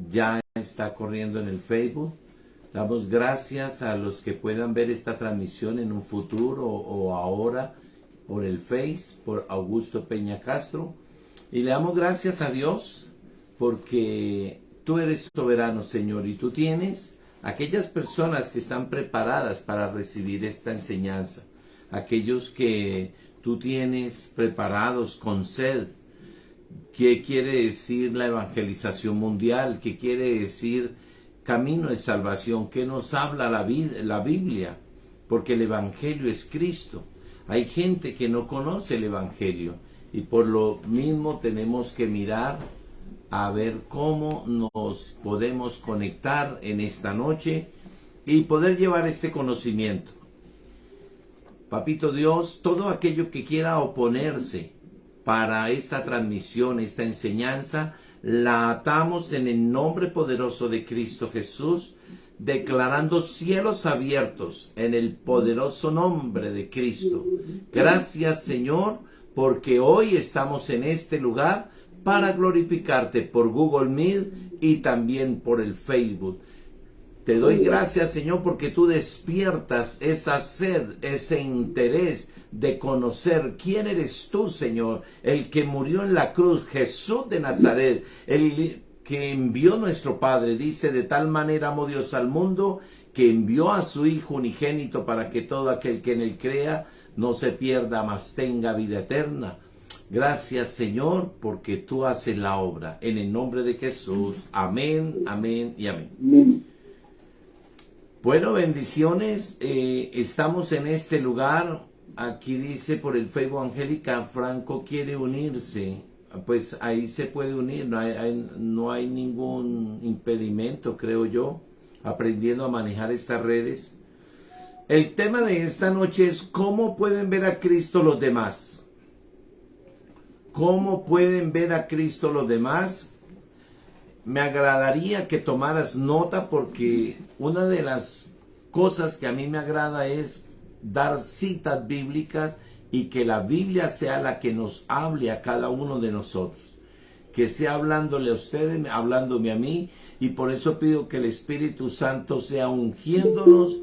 ya está corriendo en el Facebook. Damos gracias a los que puedan ver esta transmisión en un futuro o ahora por el Face, por Augusto Peña Castro. Y le damos gracias a Dios porque tú eres soberano, Señor, y tú tienes aquellas personas que están preparadas para recibir esta enseñanza, aquellos que tú tienes preparados con sed. ¿Qué quiere decir la evangelización mundial? ¿Qué quiere decir camino de salvación? ¿Qué nos habla la Biblia? Porque el Evangelio es Cristo. Hay gente que no conoce el Evangelio y por lo mismo tenemos que mirar a ver cómo nos podemos conectar en esta noche y poder llevar este conocimiento. Papito Dios, todo aquello que quiera oponerse para esta transmisión, esta enseñanza, la atamos en el nombre poderoso de Cristo Jesús, declarando cielos abiertos en el poderoso nombre de Cristo. Gracias, Señor, porque hoy estamos en este lugar para glorificarte por Google Meet y también por el Facebook. Te doy gracias, Señor, porque tú despiertas esa sed, ese interés de conocer quién eres tú, Señor, el que murió en la cruz, Jesús de Nazaret, el que envió nuestro Padre. Dice, de tal manera amó Dios al mundo, que envió a su Hijo unigénito para que todo aquel que en él crea no se pierda, mas tenga vida eterna. Gracias, Señor, porque tú haces la obra. En el nombre de Jesús. Amén, amén y amén. Bueno, bendiciones. Estamos en este lugar. Aquí dice por el Facebook, Angélica Franco quiere unirse. Pues ahí se puede unir. No hay ningún impedimento, creo yo, aprendiendo a manejar estas redes. El tema de esta noche es cómo pueden ver a Cristo los demás. ¿Cómo pueden ver a Cristo los demás? Me agradaría que tomaras nota porque una de las cosas que a mí me agrada es dar citas bíblicas y que la Biblia sea la que nos hable a cada uno de nosotros. Que sea hablándole a ustedes, hablándome a mí, y por eso pido que el Espíritu Santo sea ungiéndonos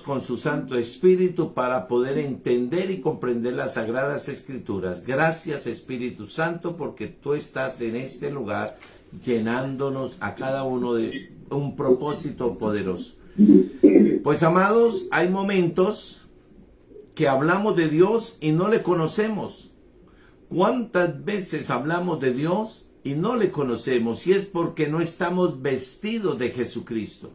con su Santo Espíritu para poder entender y comprender las Sagradas Escrituras. Gracias, Espíritu Santo, porque tú estás en este lugar llenándonos a cada uno de un propósito poderoso. Pues, amados, hay momentos que hablamos de Dios y no le conocemos. ¿Cuántas veces hablamos de Dios y no le conocemos? Y es porque no estamos vestidos de Jesucristo.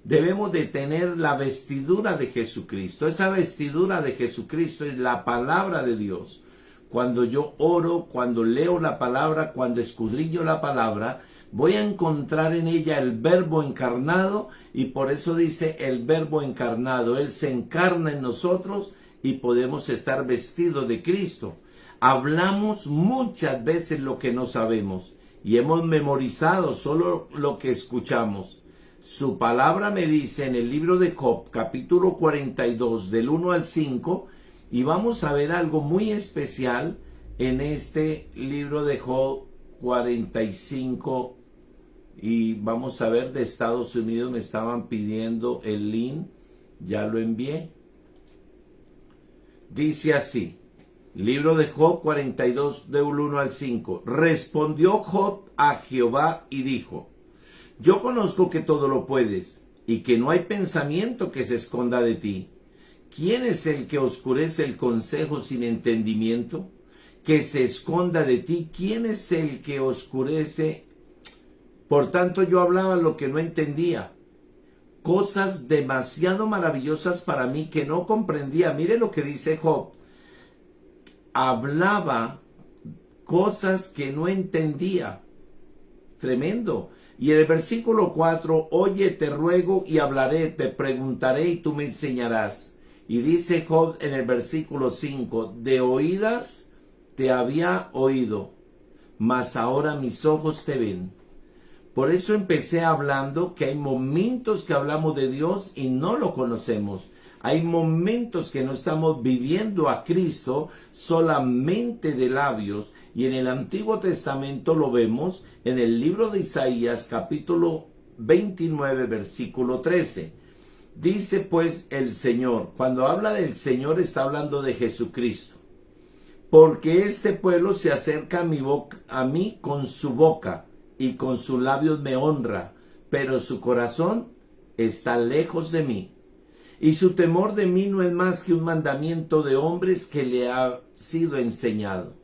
Debemos de tener la vestidura de Jesucristo. Esa vestidura de Jesucristo es la palabra de Dios. Cuando yo oro, cuando leo la palabra, cuando escudriño la palabra, voy a encontrar en ella el Verbo encarnado, y por eso dice el Verbo encarnado. Él se encarna en nosotros y podemos estar vestidos de Cristo. Hablamos muchas veces lo que no sabemos y hemos memorizado solo lo que escuchamos. Su palabra me dice en el libro de Job, capítulo 42, del 1 al 5, y vamos a ver algo muy especial en este libro de Job 45, y vamos a ver de Estados Unidos. Me estaban pidiendo el link, ya lo envié. Dice así, libro de Job 42, del 1 al 5. Respondió Job a Jehová y dijo, yo conozco que todo lo puedes y que no hay pensamiento que se esconda de ti. ¿Quién es el que oscurece el consejo sin entendimiento? Que se esconda de ti. ¿Quién es el que oscurece? Por tanto, yo hablaba lo que no entendía. Cosas demasiado maravillosas para mí que no comprendía. Mire lo que dice Job. Hablaba cosas que no entendía. Tremendo. Y en el versículo 4, oye, te ruego y hablaré, te preguntaré y tú me enseñarás. Y dice Job en el versículo 5, de oídas te había oído, mas ahora mis ojos te ven. Por eso empecé hablando que hay momentos que hablamos de Dios y no lo conocemos. Hay momentos que no estamos viviendo a Cristo solamente de labios, Y en el Antiguo Testamento lo vemos en el libro de Isaías, capítulo 29, versículo 13. Dice pues el Señor, cuando habla del Señor está hablando de Jesucristo. Porque este pueblo se acerca a mí con su boca y con sus labios me honra, pero su corazón está lejos de mí. Y su temor de mí no es más que un mandamiento de hombres que le ha sido enseñado.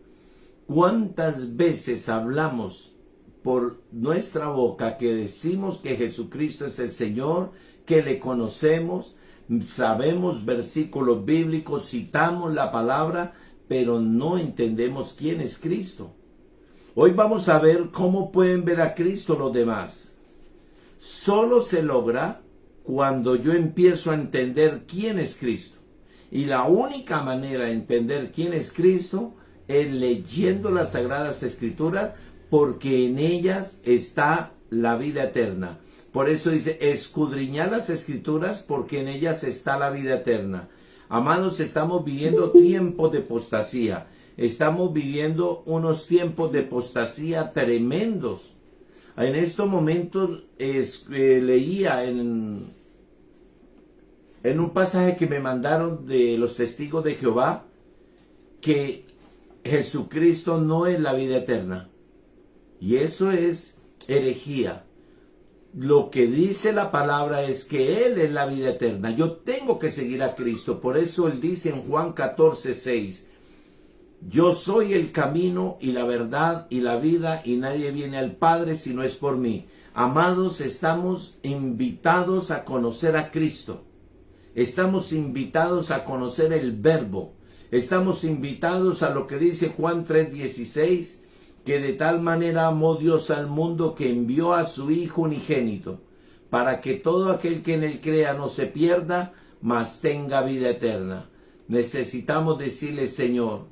¿Cuántas veces hablamos por nuestra boca que decimos que Jesucristo es el Señor, que le conocemos, sabemos versículos bíblicos, citamos la palabra, pero no entendemos quién es Cristo? Hoy vamos a ver cómo pueden ver a Cristo los demás. Solo se logra cuando yo empiezo a entender quién es Cristo. Y la única manera de entender quién es Cristo es leyendo las Sagradas Escrituras, porque en ellas está la vida eterna. Por eso dice, escudriñad las Escrituras, porque en ellas está la vida eterna. Amados, estamos viviendo tiempos de apostasía. Estamos viviendo unos tiempos de apostasía tremendos. En estos momentos leía en un pasaje que me mandaron de los testigos de Jehová que Jesucristo no es la vida eterna. Y eso es herejía. Lo que dice la palabra es que Él es la vida eterna. Yo tengo que seguir a Cristo. Por eso Él dice en Juan 14:6, yo soy el camino y la verdad y la vida, y nadie viene al Padre si no es por mí. Amados, estamos invitados a conocer a Cristo. Estamos invitados a conocer el Verbo. Estamos invitados a lo que dice Juan 3:16, que de tal manera amó Dios al mundo que envió a su Hijo unigénito, para que todo aquel que en él crea no se pierda, mas tenga vida eterna. Necesitamos decirle, Señor,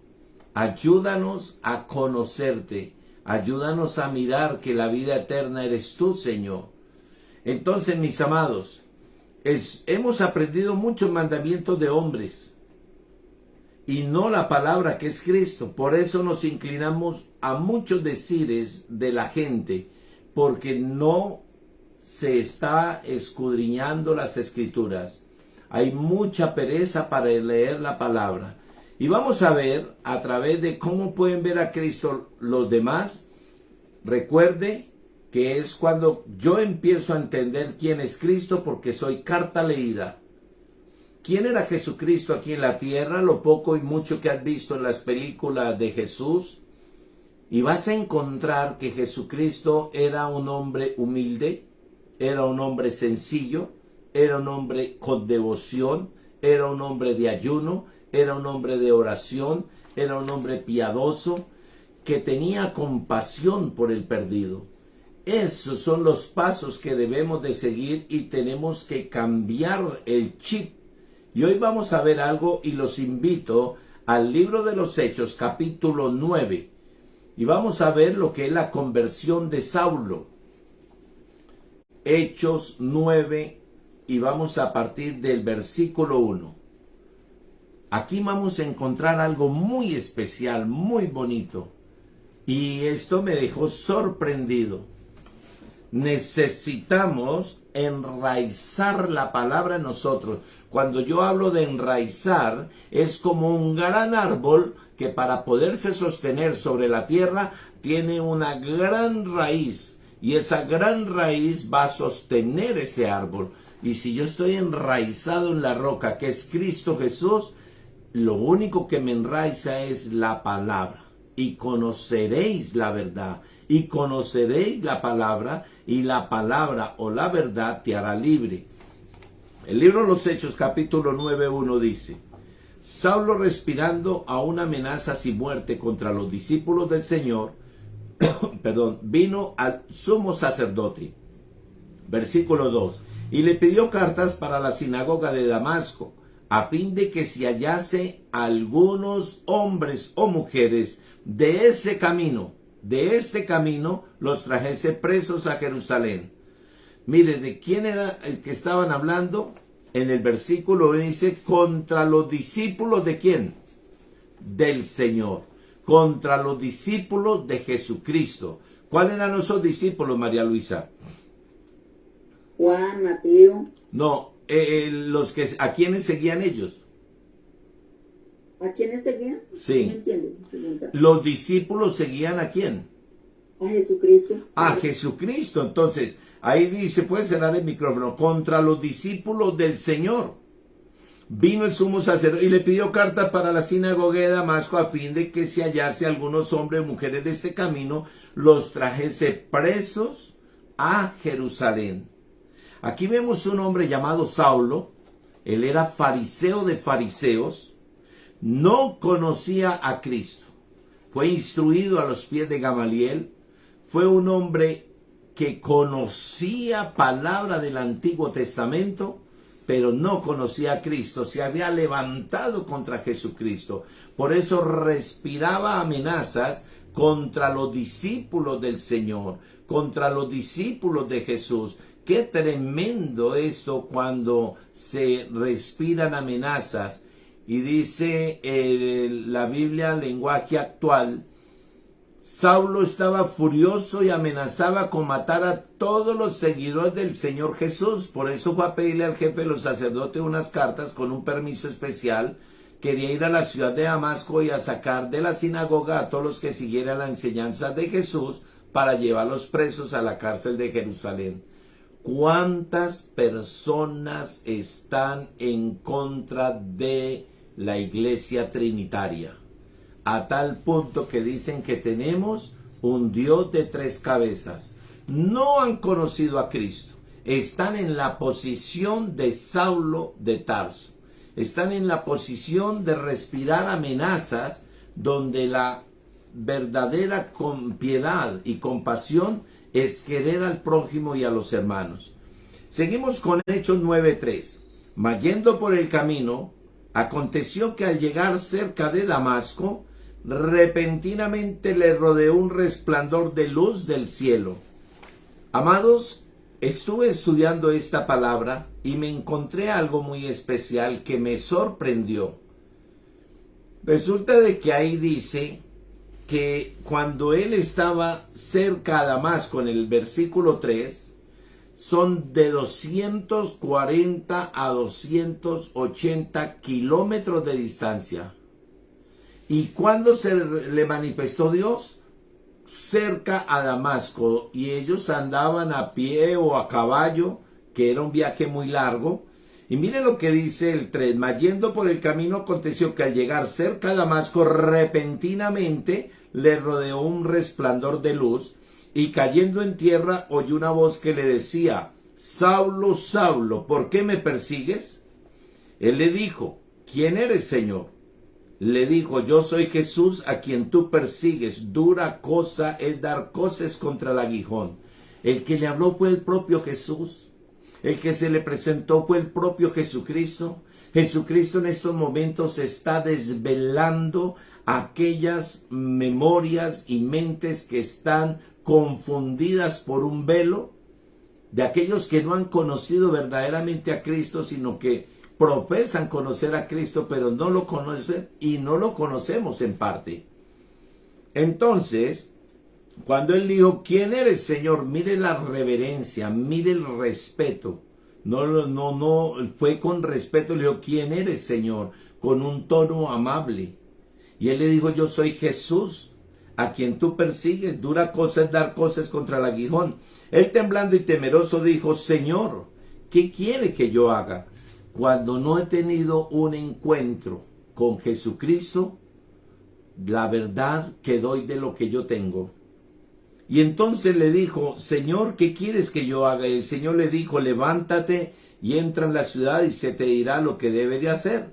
ayúdanos a conocerte, ayúdanos a mirar que la vida eterna eres tú, Señor. Entonces, mis amados, hemos aprendido muchos mandamientos de hombres y no la palabra que es Cristo. Por eso nos inclinamos a muchos decires de la gente, porque no se está escudriñando las Escrituras. Hay mucha pereza para leer la palabra. Y vamos a ver a través de cómo pueden ver a Cristo los demás. Recuerde que es cuando yo empiezo a entender quién es Cristo, porque soy carta leída. ¿Quién era Jesucristo aquí en la tierra? Lo poco y mucho que has visto en las películas de Jesús. Y vas a encontrar que Jesucristo era un hombre humilde, era un hombre sencillo, era un hombre con devoción, era un hombre de ayuno, era un hombre de oración, era un hombre piadoso, que tenía compasión por el perdido. Esos son los pasos que debemos de seguir y tenemos que cambiar el chip. Y hoy vamos a ver algo y los invito al libro de los Hechos, capítulo 9. Y vamos a ver lo que es la conversión de Saulo. Hechos 9 y vamos a partir del versículo 1. Aquí vamos a encontrar algo muy especial, muy bonito. Y esto me dejó sorprendido. Necesitamos enraizar la palabra en nosotros. Cuando yo hablo de enraizar, es como un gran árbol que para poderse sostener sobre la tierra tiene una gran raíz. Y esa gran raíz va a sostener ese árbol. Y si yo estoy enraizado en la roca, que es Cristo Jesús, lo único que me enraiza es la palabra. Y conoceréis la verdad. Y conoceréis la palabra, y la palabra o la verdad te hará libre. El libro de los Hechos, capítulo 9:1 dice: Saulo, respirando aún amenazas y muerte contra los discípulos del Señor, vino al sumo sacerdote. Versículo 2. Y le pidió cartas para la sinagoga de Damasco, a fin de que si hallase algunos hombres o mujeres de este camino, los trajese presos a Jerusalén. Mire, ¿de quién era el que estaban hablando? En el versículo dice, contra los discípulos ¿de quién? Del Señor. contra los discípulos de Jesucristo. ¿Cuáles eran esos discípulos, María Luisa? Juan, Mateo. No, ¿a quiénes seguían ellos? ¿A quiénes seguían? Sí. No entiendo. Pregunta. Los discípulos seguían ¿a quién? A Jesucristo. A Jesucristo. Entonces, ahí dice, puede cerrar el micrófono, contra los discípulos del Señor. Vino el sumo sacerdote y le pidió carta para la sinagoga de Damasco a fin de que si hallase algunos hombres o mujeres de este camino, los trajese presos a Jerusalén. Aquí vemos un hombre llamado Saulo. Él era fariseo de fariseos. No conocía a Cristo. Fue instruido a los pies de Gamaliel. Fue un hombre que conocía palabra del Antiguo Testamento, pero no conocía a Cristo. Se había levantado contra Jesucristo. Por eso respiraba amenazas contra los discípulos del Señor, contra los discípulos de Jesús. Qué tremendo esto cuando se respiran amenazas. Y dice la Biblia, lenguaje actual, Saulo estaba furioso y amenazaba con matar a todos los seguidores del Señor Jesús. Por eso fue a pedirle al jefe de los sacerdotes unas cartas con un permiso especial. Quería ir a la ciudad de Damasco y a sacar de la sinagoga a todos los que siguieran la enseñanza de Jesús para llevarlos presos a la cárcel de Jerusalén. ¿Cuántas personas están en contra de la iglesia trinitaria? A tal punto que dicen que tenemos un Dios de tres cabezas. No han conocido a Cristo. Están en la posición de Saulo de Tarso. Están en la posición de respirar amenazas donde la verdadera piedad y compasión es querer al prójimo y a los hermanos. Seguimos con Hechos 9:3. Mas yendo por el camino, aconteció que al llegar cerca de Damasco, repentinamente le rodeó un resplandor de luz del cielo. Amados, estuve estudiando esta palabra y me encontré algo muy especial que me sorprendió. Resulta de que ahí dice que cuando él estaba cerca a Damasco, en el versículo 3, son de 240 a 280 kilómetros de distancia. ¿Y cuándo se le manifestó Dios? Cerca a Damasco, y ellos andaban a pie o a caballo, que era un viaje muy largo. Y mire lo que dice el 3, mas yendo por el camino aconteció que al llegar cerca a Damasco, repentinamente le rodeó un resplandor de luz, y cayendo en tierra oyó una voz que le decía, Saulo, Saulo, ¿por qué me persigues? Él le dijo, ¿quién eres, Señor? Le dijo, yo soy Jesús a quien tú persigues. Dura cosa es dar coces contra el aguijón. El que le habló fue el propio Jesús. El que se le presentó fue el propio Jesucristo. Jesucristo en estos momentos está desvelando aquellas memorias y mentes que están confundidas por un velo, de aquellos que no han conocido verdaderamente a Cristo, sino que profesan conocer a Cristo, pero no lo conocen y no lo conocemos en parte. Entonces, cuando él dijo, ¿quién eres, Señor? Mire la reverencia, mire el respeto. No, fue con respeto, le dijo, ¿quién eres, Señor? Con un tono amable. Y él le dijo, yo soy Jesús, a quien tú persigues. Dura cosa es dar cosas contra el aguijón. Él temblando y temeroso dijo, Señor, ¿qué quiere que yo haga? Cuando no he tenido un encuentro con Jesucristo, la verdad que doy de lo que yo tengo. Y entonces le dijo, Señor, ¿qué quieres que yo haga? Y el Señor le dijo, levántate y entra en la ciudad y se te dirá lo que debe de hacer.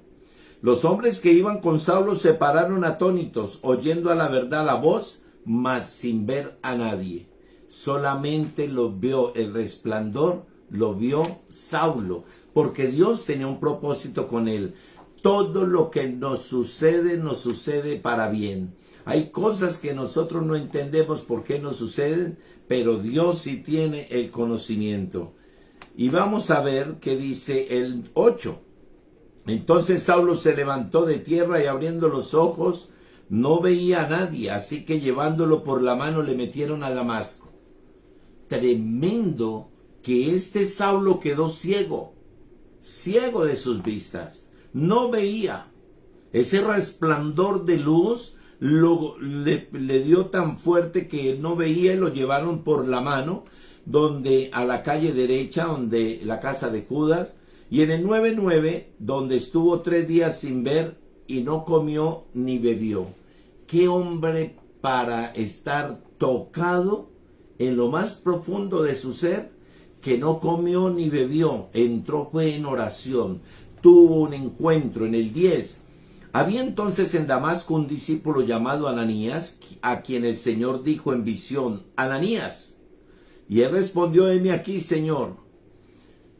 Los hombres que iban con Saulo se pararon atónitos, oyendo a la verdad la voz, mas sin ver a nadie. Solamente lo vio el resplandor, lo vio Saulo, porque Dios tenía un propósito con él. Todo lo que nos sucede para bien. Hay cosas que nosotros no entendemos por qué nos suceden, pero Dios sí tiene el conocimiento. Y vamos a ver qué dice el 8. Entonces Saulo se levantó de tierra y abriendo los ojos, No veía a nadie, así que llevándolo por la mano le metieron a Damasco. Tremendo que este Saulo quedó ciego de sus vistas. No veía. Ese resplandor de luz le dio tan fuerte que no veía y lo llevaron por la mano a la calle derecha, donde la casa de Judas, y en el 9:9, donde estuvo 3 días sin ver y no comió ni bebió. Qué hombre para estar tocado en lo más profundo de su ser, que no comió ni bebió, entró fue en oración, tuvo un encuentro. En el 10, había entonces en Damasco un discípulo llamado Ananías, a quien el Señor dijo en visión: Ananías. Y él respondió: heme aquí, Señor.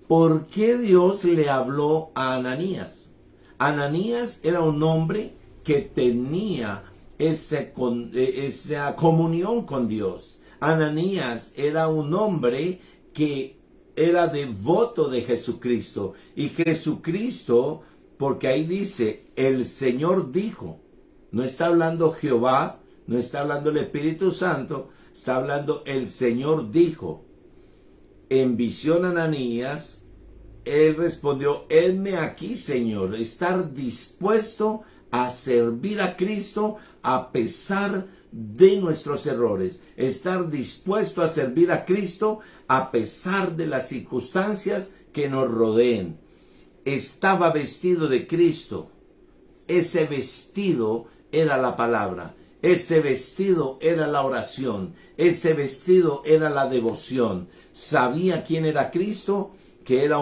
¿Por qué Dios le habló a Ananías? Ananías era un hombre que tenía esa comunión con Dios. Ananías era un hombre que era devoto de Jesucristo. Y Jesucristo, porque ahí dice, el Señor dijo. No está hablando Jehová, no está hablando el Espíritu Santo, está hablando el Señor dijo. En visión Ananías, él respondió: heme aquí, Señor. Estar dispuesto a servir a Cristo a pesar de nuestros errores. Estar dispuesto a servir a Cristo a pesar de las circunstancias que nos rodeen. Estaba vestido de Cristo. Ese vestido era la palabra. Ese vestido era la oración. Ese vestido era la devoción. Sabía quién era Cristo, que era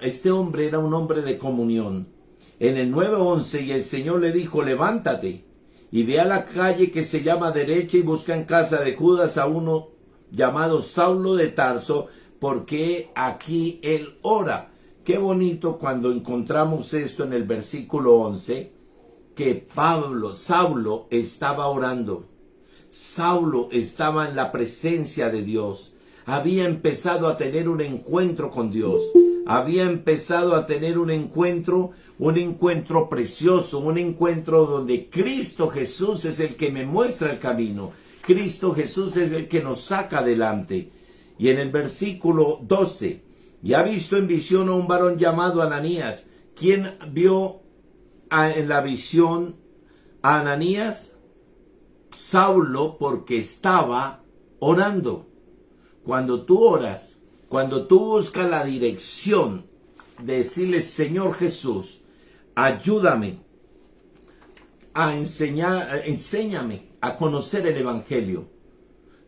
este hombre era un hombre de comunión. En el 9:11, y el Señor le dijo: levántate y ve a la calle que se llama derecha y busca en casa de Judas a uno llamado Saulo de Tarso, porque aquí él ora. Qué bonito cuando encontramos esto en el versículo 11, que Saulo estaba orando. Saulo estaba en la presencia de Dios. Había empezado a tener un encuentro con Dios. Había empezado a tener un encuentro precioso, un encuentro donde Cristo Jesús es el que me muestra el camino. Cristo Jesús es el que nos saca adelante. Y en el versículo 12, y ha visto en visión a un varón llamado Ananías. ¿Quién vio en la visión a Ananías? Saulo, porque estaba orando. Cuando tú oras, cuando tú buscas la dirección de decirle: Señor Jesús, ayúdame a enséñame a conocer el Evangelio.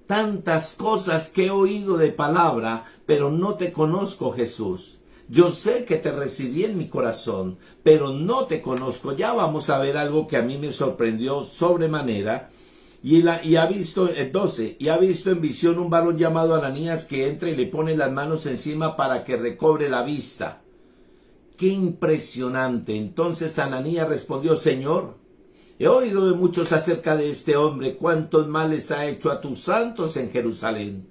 Tantas cosas que he oído de palabra, pero no te conozco, Jesús. Yo sé que te recibí en mi corazón, pero no te conozco. Ya vamos a ver algo que a mí me sorprendió sobremanera. Y ha visto, el 12, y ha visto en visión un varón llamado Ananías que entra y le pone las manos encima para que recobre la vista. ¡Qué impresionante! Entonces Ananías respondió: Señor, he oído de muchos acerca de este hombre, cuántos males ha hecho a tus santos en Jerusalén.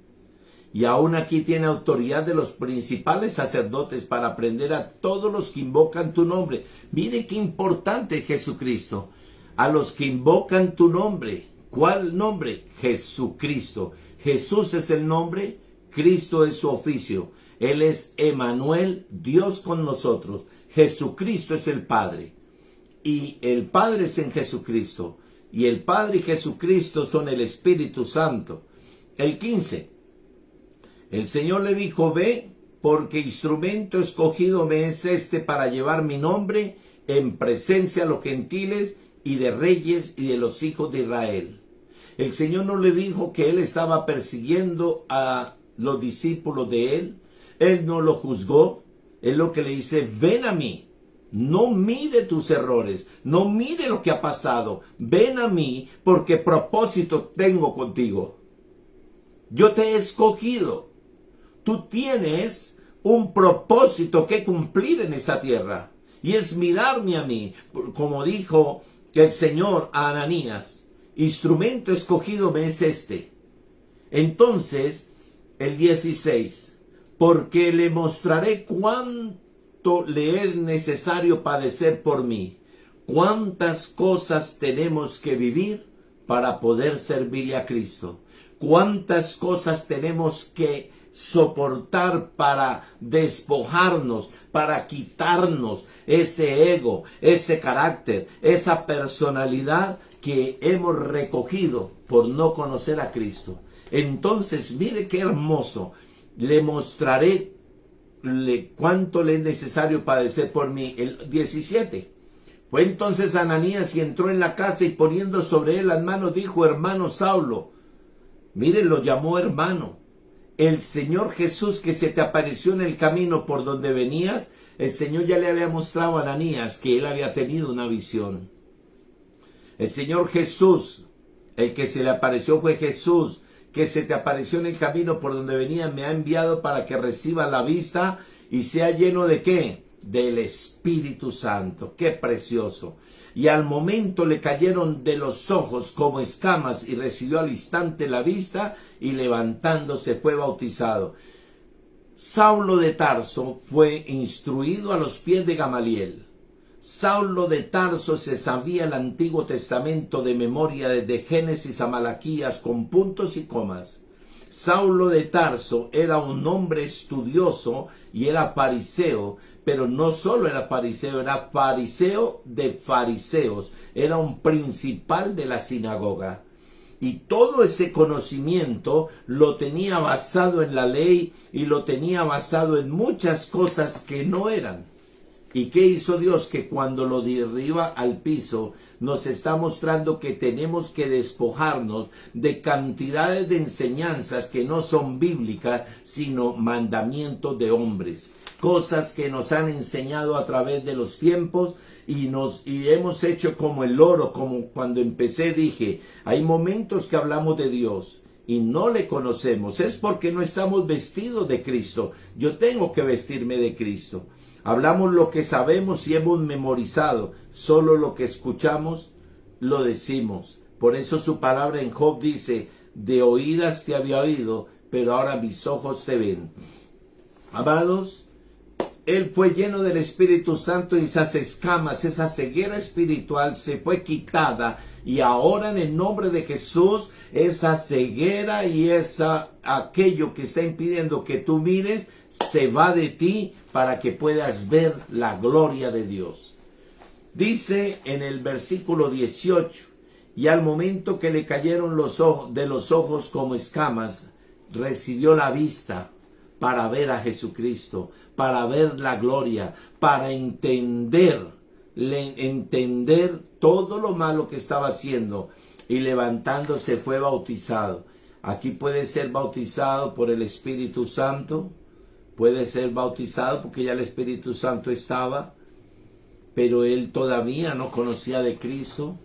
Y aún aquí tiene autoridad de los principales sacerdotes para prender a todos los que invocan tu nombre. Mire qué importante es Jesucristo. A los que invocan tu nombre. ¿Cuál nombre? Jesucristo. Jesús es el nombre, Cristo es su oficio. Él es Emanuel, Dios con nosotros. Jesucristo es el Padre. Y el Padre es en Jesucristo. Y el Padre y Jesucristo son el Espíritu Santo. El 15. El Señor le dijo: ve, porque instrumento escogido me es este para llevar mi nombre en presencia a los gentiles y de reyes y de los hijos de Israel. El Señor no le dijo que Él estaba persiguiendo a los discípulos de Él. Él no lo juzgó. Él lo que le dice: ven a mí. No mire tus errores. No mire lo que ha pasado. Ven a mí, porque propósito tengo contigo. Yo te he escogido. Tú tienes un propósito que cumplir en esa tierra. Y es mirarme a mí, como dijo el Señor a Ananías. Instrumento escogido me es este. Entonces, el 16. Porque le mostraré cuánto le es necesario padecer por mí. ¿Cuántas cosas tenemos que vivir para poder servirle a Cristo? ¿Cuántas cosas tenemos que soportar para despojarnos, para quitarnos ese ego, ese carácter, esa personalidad que hemos recogido por no conocer a Cristo? Entonces, mire qué hermoso. Le mostraré cuánto le es necesario padecer por mí. El 17. Fue entonces Ananías y entró en la casa y poniendo sobre él las manos dijo: hermano Saulo. Mire, lo llamó hermano. El Señor Jesús que se te apareció en el camino por donde venías, el Señor ya le había mostrado a Ananías que él había tenido una visión. El Señor Jesús, el que se le apareció fue Jesús, que se te apareció en el camino por donde venía, me ha enviado para que reciba la vista y sea lleno de ¿qué? Del Espíritu Santo. ¡Qué precioso! Y al momento le cayeron de los ojos como escamas y recibió al instante la vista y levantándose fue bautizado. Saulo de Tarso fue instruido a los pies de Gamaliel. Saulo de Tarso se sabía el Antiguo Testamento de memoria desde Génesis a Malaquías con puntos y comas. Saulo de Tarso era un hombre estudioso y era fariseo, pero no solo era fariseo de fariseos, era un principal de la sinagoga. Y todo ese conocimiento lo tenía basado en la ley y lo tenía basado en muchas cosas que no eran. ¿Y qué hizo Dios? Que cuando lo derriba al piso, nos está mostrando que tenemos que despojarnos de cantidades de enseñanzas que no son bíblicas, sino mandamientos de hombres. Cosas que nos han enseñado a través de los tiempos y hemos hecho como el oro, como cuando empecé dije, hay momentos que hablamos de Dios y no le conocemos. Es porque no estamos vestidos de Cristo. Yo tengo que vestirme de Cristo. Hablamos lo que sabemos y hemos memorizado. Solo lo que escuchamos lo decimos. Por eso su palabra en Job dice: de oídas te había oído, pero ahora mis ojos te ven. Amados, él fue lleno del Espíritu Santo y esas escamas, esa ceguera espiritual se fue quitada. Y ahora en el nombre de Jesús, esa ceguera y aquello que está impidiendo que tú mires, se va de ti para que puedas ver la gloria de Dios. Dice en el versículo 18, y al momento que le cayeron de los ojos como escamas, recibió la vista para ver a Jesucristo, para ver la gloria, para entender todo lo malo que estaba haciendo, y levantándose fue bautizado. Aquí puede ser bautizado por el Espíritu Santo, puede ser bautizado porque ya el Espíritu Santo estaba, pero él todavía no conocía de Cristo.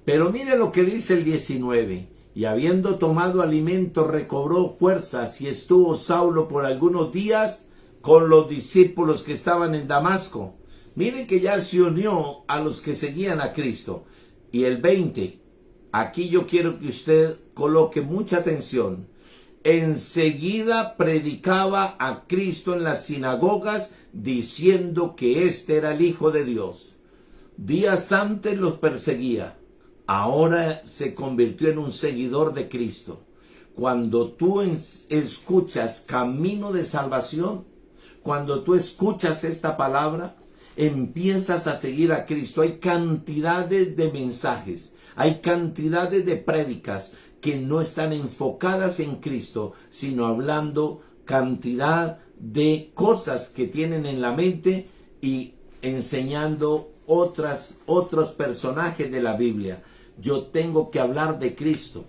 Pero mire lo que dice el 19. Y habiendo tomado alimento recobró fuerzas y estuvo Saulo por algunos días con los discípulos que estaban en Damasco. Mire que ya se unió a los que seguían a Cristo. Y el 20. Aquí yo quiero que usted coloque mucha atención. Enseguida predicaba a Cristo en las sinagogas, diciendo que éste era el Hijo de Dios. Días antes los perseguía, ahora se convirtió en un seguidor de Cristo. Cuando tú escuchas camino de salvación, cuando tú escuchas esta palabra, empiezas a seguir a Cristo. Hay cantidades de mensajes, hay cantidades de prédicas que no están enfocadas en Cristo, sino hablando cantidad de cosas que tienen en la mente y enseñando otros personajes de la Biblia. Yo tengo que hablar de Cristo.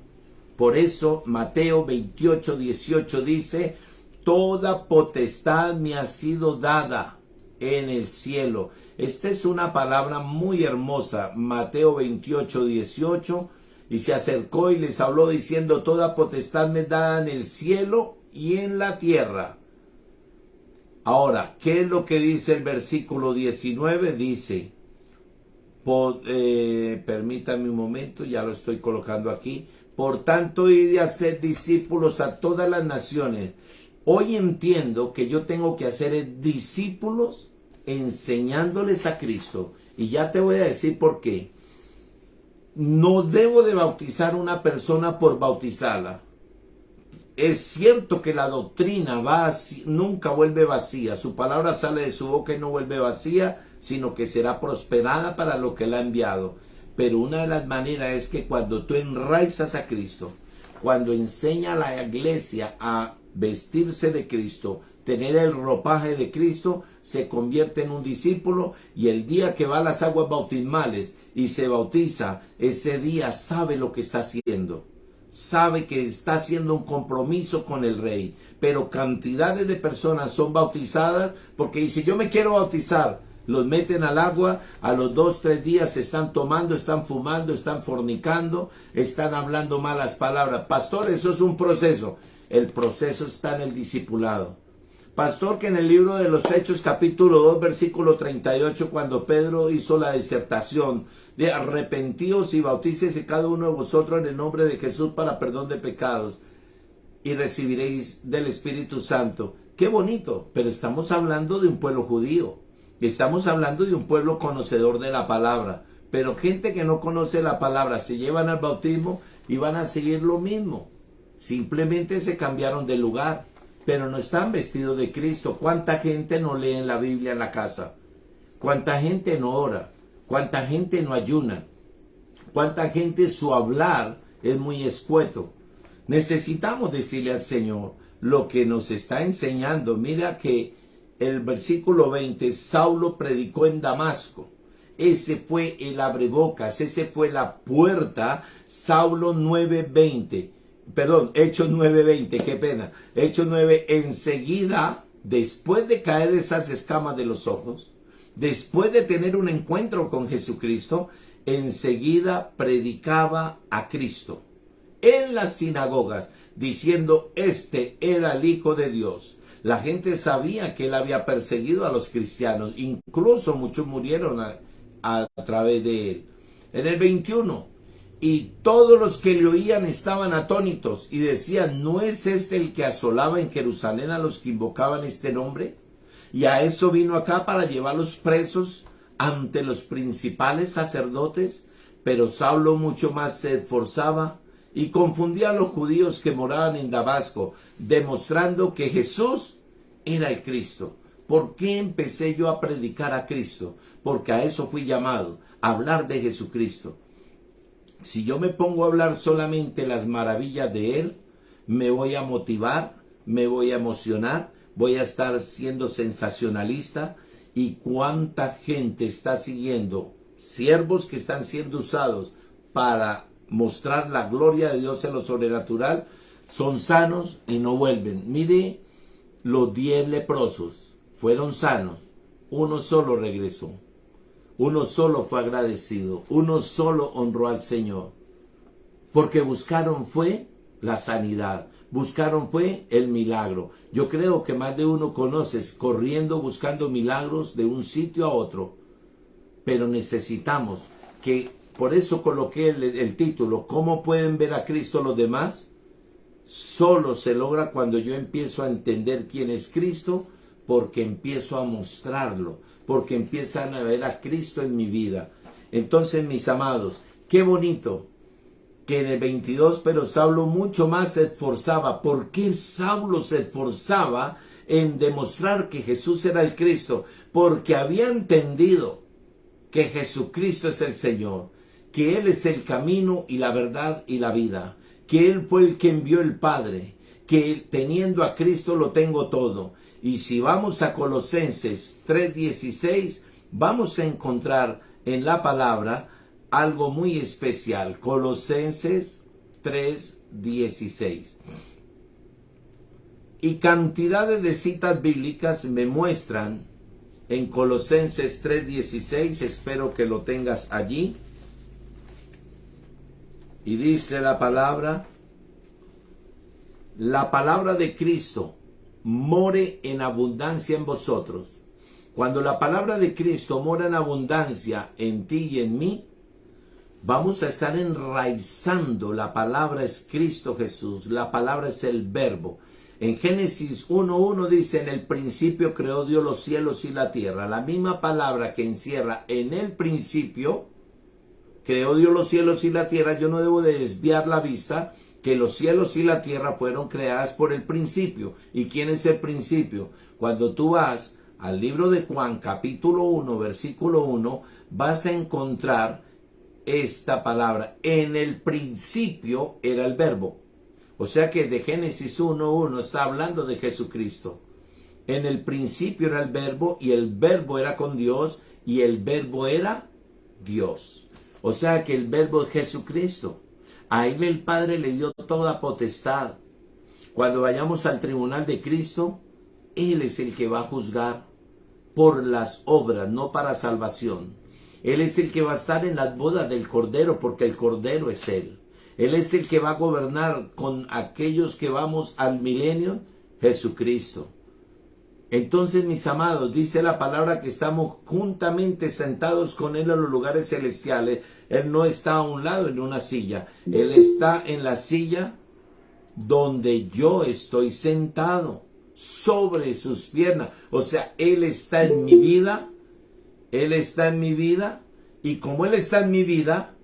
Por eso Mateo 28, 18 dice: toda potestad me ha sido dada en el cielo. Esta es una palabra muy hermosa. Mateo 28, 18. Y se acercó y les habló diciendo: toda potestad me da en el cielo y en la tierra. Ahora, ¿qué es lo que dice el versículo 19? Dice, permítame un momento, ya lo estoy colocando aquí. Por tanto, id a hacer discípulos a todas las naciones. Hoy entiendo que yo tengo que hacer discípulos enseñándoles a Cristo Y ya te voy a decir por qué. No debo de bautizar a una persona por bautizarla. Es cierto que la doctrina nunca vuelve vacía. Su palabra sale de su boca y no vuelve vacía, sino que será prosperada para lo que la ha enviado. Pero una de las maneras es que cuando tú enraizas a Cristo, cuando enseña a la iglesia a vestirse de Cristo, tener el ropaje de Cristo, se convierte en un discípulo, y el día que va a las aguas bautismales y se bautiza, ese día sabe lo que está haciendo. Sabe que está haciendo un compromiso con el Rey. Pero cantidades de personas son bautizadas porque dice: yo me quiero bautizar. Los meten al agua, a los 2-3 días se están tomando, están fumando, están fornicando, están hablando malas palabras. Pastor, eso es un proceso. El proceso está en el discipulado. Pastor, que en el libro de los Hechos capítulo 2 versículo 38, cuando Pedro hizo la disertación de arrepentíos y bautícese cada uno de vosotros en el nombre de Jesús para perdón de pecados y recibiréis del Espíritu Santo. Qué bonito, pero estamos hablando de un pueblo judío. Estamos hablando de un pueblo conocedor de la palabra. Pero gente que no conoce la palabra se llevan al bautismo y van a seguir lo mismo. Simplemente se cambiaron de lugar, pero no están vestidos de Cristo. ¿Cuánta gente no lee en la Biblia en la casa? ¿Cuánta gente no ora? ¿Cuánta gente no ayuna? ¿Cuánta gente su hablar es muy escueto? Necesitamos decirle al Señor lo que nos está enseñando. Mira que el versículo 20, Saulo predicó en Damasco. Ese fue el abrebocas, ese fue la puerta. Saulo 9:20. Perdón, Hechos 9:20, qué pena. Hechos 9, enseguida, después de caer esas escamas de los ojos, después de tener un encuentro con Jesucristo, enseguida predicaba a Cristo en las sinagogas, diciendo: este era el Hijo de Dios. La gente sabía que él había perseguido a los cristianos, incluso muchos murieron a través de él. En el 21, y todos los que le oían estaban atónitos y decían: ¿no es este el que asolaba en Jerusalén a los que invocaban este nombre? Y a eso vino acá, para llevarlos presos ante los principales sacerdotes. Pero Saulo mucho más se esforzaba y confundía a los judíos que moraban en Damasco, demostrando que Jesús era el Cristo. ¿Por qué empecé yo a predicar a Cristo? Porque a eso fui llamado, a hablar de Jesucristo. Si yo me pongo a hablar solamente las maravillas de Él, me voy a motivar, me voy a emocionar, voy a estar siendo sensacionalista. ¿Y cuánta gente está siguiendo? Siervos que están siendo usados para mostrar la gloria de Dios en lo sobrenatural, son sanos y no vuelven. Mire, los 10 leprosos fueron sanos, uno solo regresó. Uno solo fue agradecido, uno solo honró al Señor, porque buscaron fue la sanidad, buscaron fue el milagro. Yo creo que más de uno conoces corriendo buscando milagros de un sitio a otro, pero necesitamos que, por eso coloqué el título, ¿cómo pueden ver a Cristo los demás? Solo se logra cuando yo empiezo a entender quién es Cristo, porque empiezo a mostrarlo, porque empiezan a ver a Cristo en mi vida. Entonces, mis amados, qué bonito que en el 22, pero Saulo mucho más se esforzaba. ¿Por qué Saulo se esforzaba en demostrar que Jesús era el Cristo? Porque había entendido que Jesucristo es el Señor, que Él es el camino y la verdad y la vida, que Él fue el que envió el Padre, que teniendo a Cristo lo tengo todo. Y si vamos a Colosenses 3:16, vamos a encontrar en la palabra algo muy especial. Colosenses 3:16. Y cantidades de citas bíblicas me muestran en Colosenses 3:16, espero que lo tengas allí. Y dice la palabra de Cristo more en abundancia en vosotros. Cuando la palabra de Cristo mora en abundancia en ti y en mí, vamos a estar enraizando. La palabra es Cristo Jesús, la palabra es el verbo. En Génesis 1:1 dice, en el principio creó Dios los cielos y la tierra. La misma palabra que encierra en el principio, creó Dios los cielos y la tierra. Yo no debo de desviar la vista que los cielos y la tierra fueron creadas por el principio. ¿Y quién es el principio? Cuando tú vas al libro de Juan, capítulo 1, versículo 1, vas a encontrar esta palabra. En el principio era el verbo. O sea que de Génesis 1:1 está hablando de Jesucristo. En el principio era el verbo y el verbo era con Dios y el verbo era Dios. O sea que el verbo es Jesucristo. A él el Padre le dio toda potestad. Cuando vayamos al tribunal de Cristo, Él es el que va a juzgar por las obras, no para salvación. Él es el que va a estar en las bodas del Cordero, porque el Cordero es Él. Él es el que va a gobernar con aquellos que vamos al milenio, Jesucristo. Entonces, mis amados, dice la palabra que estamos juntamente sentados con Él en los lugares celestiales. Él no está a un lado en una silla. Él está en la silla donde yo estoy sentado, sobre sus piernas. O sea, Él está en mi vida. Él está en mi vida. Y como Él está en mi vida,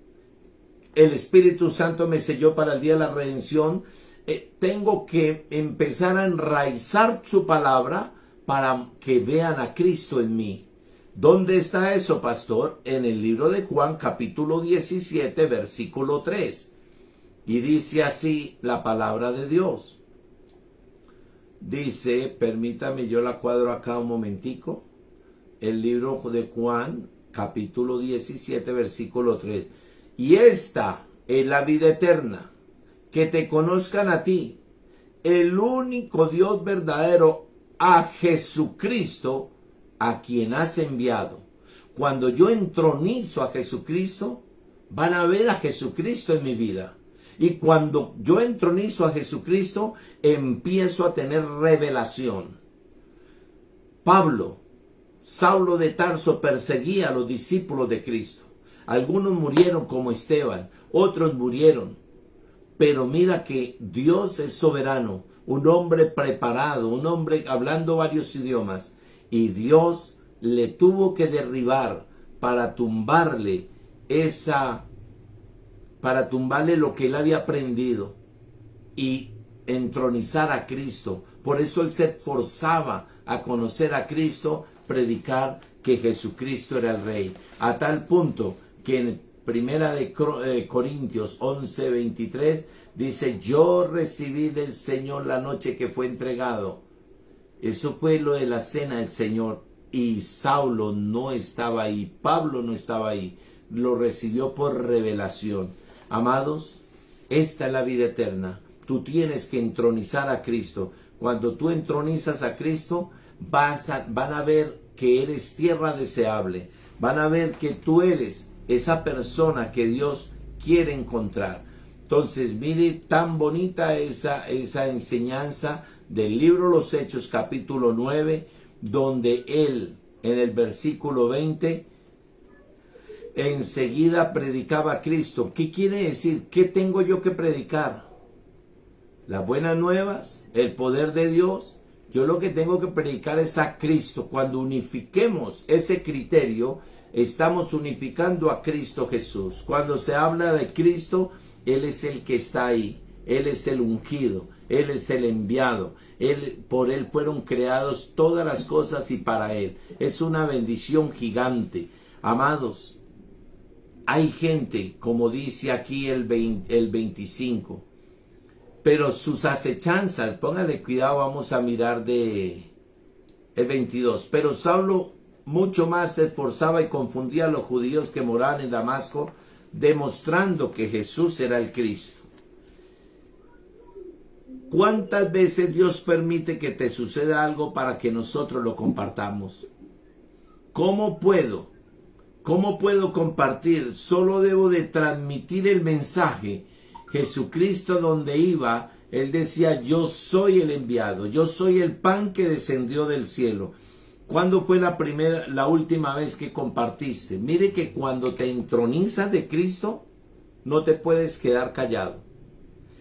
el Espíritu Santo me selló para el día de la redención. Tengo que empezar a enraizar su palabra para que vean a Cristo en mí. ¿Dónde está eso, pastor? En el libro de Juan, capítulo 17, versículo 3. Y dice así la palabra de Dios. Dice, permítame, yo la cuadro acá un momentico. El libro de Juan, capítulo 17, versículo 3. Y esta es la vida eterna, que te conozcan a ti, el único Dios verdadero, a Jesucristo, a quien has enviado. Cuando yo entronizo a Jesucristo, van a ver a Jesucristo en mi vida. Y cuando yo entronizo a Jesucristo, empiezo a tener revelación. Pablo, Saulo de Tarso, perseguía a los discípulos de Cristo. Algunos murieron como Esteban, otros murieron. Pero mira que Dios es soberano, un hombre preparado, un hombre hablando varios idiomas. Y Dios le tuvo que derribar para tumbarle lo que él había aprendido y entronizar a Cristo. Por eso él se esforzaba a conocer a Cristo, predicar que Jesucristo era el Rey. A tal punto que en Primera de Corintios 11:23 dice, yo recibí del Señor la noche que fue entregado. Eso fue lo de la cena del Señor. Y Saulo no estaba ahí, Pablo no estaba ahí. Lo recibió por revelación. Amados, esta es la vida eterna. Tú tienes que entronizar a Cristo. Cuando tú entronizas a Cristo, van a ver que eres tierra deseable. Van a ver que tú eres esa persona que Dios quiere encontrar. Entonces, mire tan bonita esa enseñanza del libro Los Hechos, capítulo 9, donde él, en el versículo 20, enseguida predicaba a Cristo. ¿Qué quiere decir? ¿Qué tengo yo que predicar? Las buenas nuevas, el poder de Dios. Yo lo que tengo que predicar es a Cristo. Cuando unifiquemos ese criterio, estamos unificando a Cristo Jesús. Cuando se habla de Cristo, Él es el que está ahí. Él es el ungido. Él es el enviado. Por Él fueron creados todas las cosas y para Él. Es una bendición gigante. Amados, hay gente, como dice aquí el 25, pero sus acechanzas, póngale cuidado, vamos a mirar de el 22. Pero Saulo mucho más se esforzaba y confundía a los judíos que moraban en Damasco, demostrando que Jesús era el Cristo. ¿Cuántas veces Dios permite que te suceda algo para que nosotros lo compartamos? ¿Cómo puedo compartir? Solo debo de transmitir el mensaje. Jesucristo, donde iba, Él decía, yo soy el enviado, yo soy el pan que descendió del cielo. ¿Cuándo fue la última vez que compartiste? Mire que cuando te entronizas de Cristo, no te puedes quedar callado.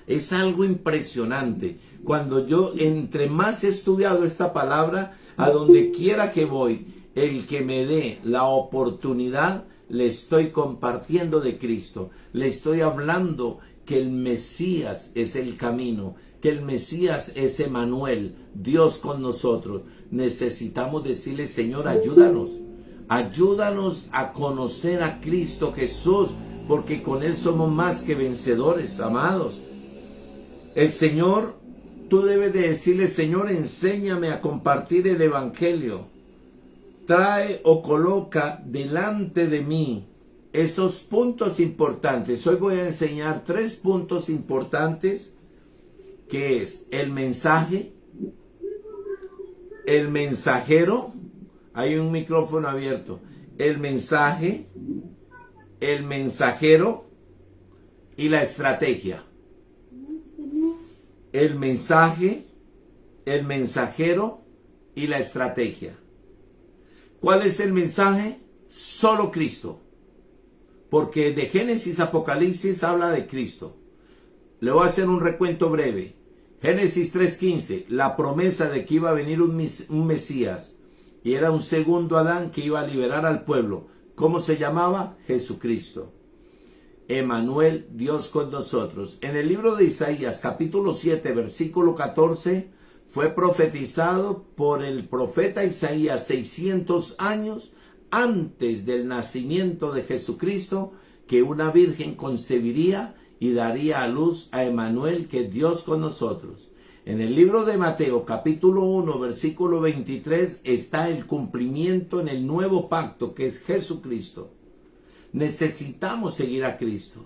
Es algo impresionante. Cuando yo, entre más he estudiado esta palabra, a donde quiera que voy, el que me dé la oportunidad, le estoy compartiendo de Cristo. Le estoy hablando que el Mesías es el camino, que el Mesías es Emmanuel, Dios con nosotros. Necesitamos decirle, Señor, ayúdanos. Ayúdanos a conocer a Cristo Jesús, porque con Él somos más que vencedores, amados. El Señor, tú debes de decirle, Señor, enséñame a compartir el Evangelio. Trae o coloca delante de mí esos puntos importantes. Hoy voy a enseñar 3 puntos importantes, que es el mensaje, el mensajero. Hay un micrófono abierto. El mensaje, el mensajero y la estrategia. El mensaje, el mensajero y la estrategia. ¿Cuál es el mensaje? Solo Cristo. Porque de Génesis a Apocalipsis habla de Cristo. Le voy a hacer un recuento breve. Génesis 3:15, la promesa de que iba a venir un Mesías. Y era un segundo Adán que iba a liberar al pueblo. ¿Cómo se llamaba? Jesucristo. Emmanuel, Dios con nosotros. En el libro de Isaías, capítulo 7, versículo 14, fue profetizado por el profeta Isaías 600 años antes del nacimiento de Jesucristo, que una virgen concebiría y daría a luz a Emmanuel, que es Dios con nosotros. En el libro de Mateo, capítulo 1, versículo 23, está el cumplimiento en el nuevo pacto, que es Jesucristo. Necesitamos seguir a Cristo.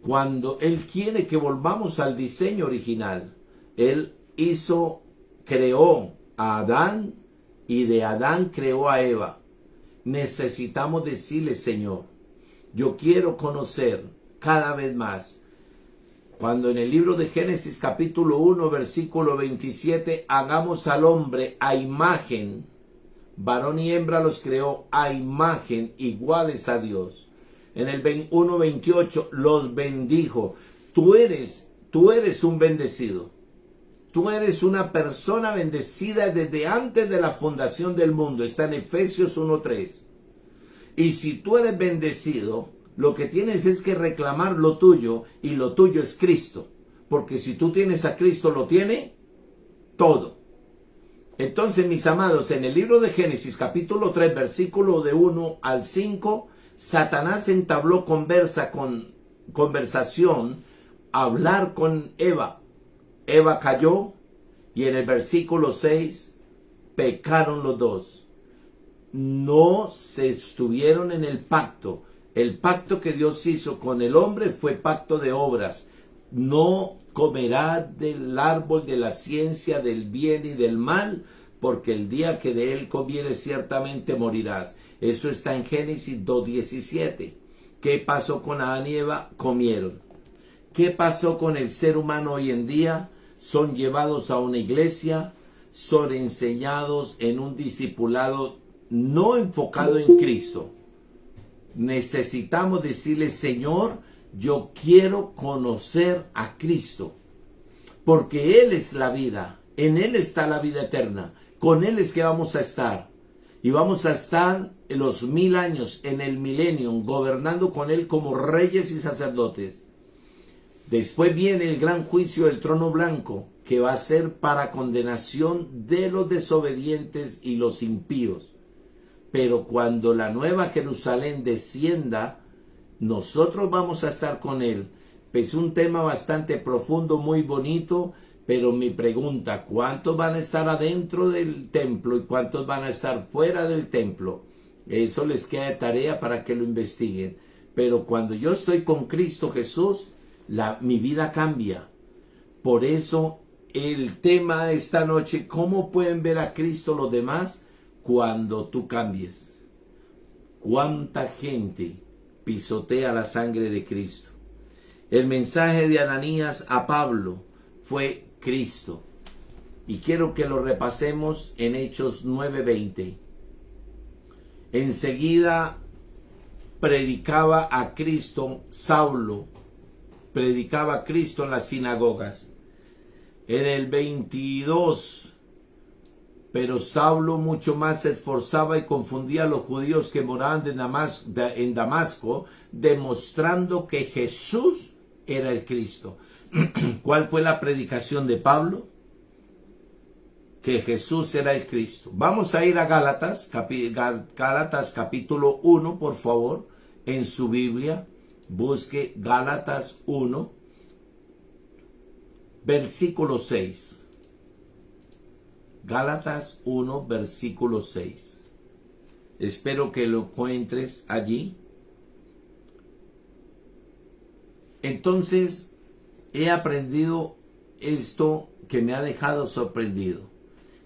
Cuando Él quiere que volvamos al diseño original, Él creó a Adán y de Adán creó a Eva. Necesitamos decirle, Señor, yo quiero conocer cada vez más. Cuando en el libro de Génesis capítulo 1 versículo 27, hagamos al hombre a imagen, varón y hembra los creó a imagen, iguales a Dios. En el 1:28 los bendijo. Tú eres un bendecido. Tú eres una persona bendecida desde antes de la fundación del mundo. Está en Efesios 1:3. Y si tú eres bendecido, lo que tienes es que reclamar lo tuyo, y lo tuyo es Cristo. Porque si tú tienes a Cristo, lo tiene todo. Entonces, mis amados, en el libro de Génesis, capítulo 3, versículo de 1 al 5, Satanás entabló conversación, hablar con Eva. Eva cayó, y en el versículo 6, pecaron los dos. No se estuvieron en el pacto. El pacto que Dios hizo con el hombre fue pacto de obras. No comerás del árbol de la ciencia del bien y del mal, porque el día que de él comieres ciertamente morirás. Eso está en Génesis 2:17. ¿Qué pasó con Adán y Eva? Comieron. ¿Qué pasó con el ser humano hoy en día? Son llevados a una iglesia, son enseñados en un discipulado no enfocado en Cristo. Necesitamos decirle, Señor, yo quiero conocer a Cristo, porque Él es la vida, en Él está la vida eterna, con Él es que vamos a estar, y vamos a estar en los 1000 años, en el milenio, gobernando con Él como reyes y sacerdotes. Después viene el gran juicio del trono blanco, que va a ser para condenación de los desobedientes y los impíos. Pero cuando la nueva Jerusalén descienda, nosotros vamos a estar con Él. Es un tema bastante profundo, muy bonito, pero mi pregunta, ¿cuántos van a estar adentro del templo y cuántos van a estar fuera del templo? Eso les queda de tarea para que lo investiguen. Pero cuando yo estoy con Cristo Jesús, mi vida cambia. Por eso el tema de esta noche, ¿cómo pueden ver a Cristo los demás cuando tú cambies? ¿Cuánta gente pisotea la sangre de Cristo? El mensaje de Ananías a Pablo fue Cristo. Y quiero que lo repasemos en Hechos 9:20. Enseguida predicaba a Cristo Saulo, predicaba Cristo en las sinagogas. En el 22, pero Saulo mucho más se esforzaba y confundía a los judíos que moraban en Damasco, demostrando que Jesús era el Cristo. ¿Cuál fue la predicación de Pablo? Que Jesús era el Cristo. Vamos a ir a Gálatas capítulo 1, por favor, en su Biblia. Busque Gálatas 1, versículo 6. Gálatas 1, versículo 6. Espero que lo encuentres allí. Entonces, he aprendido esto que me ha dejado sorprendido.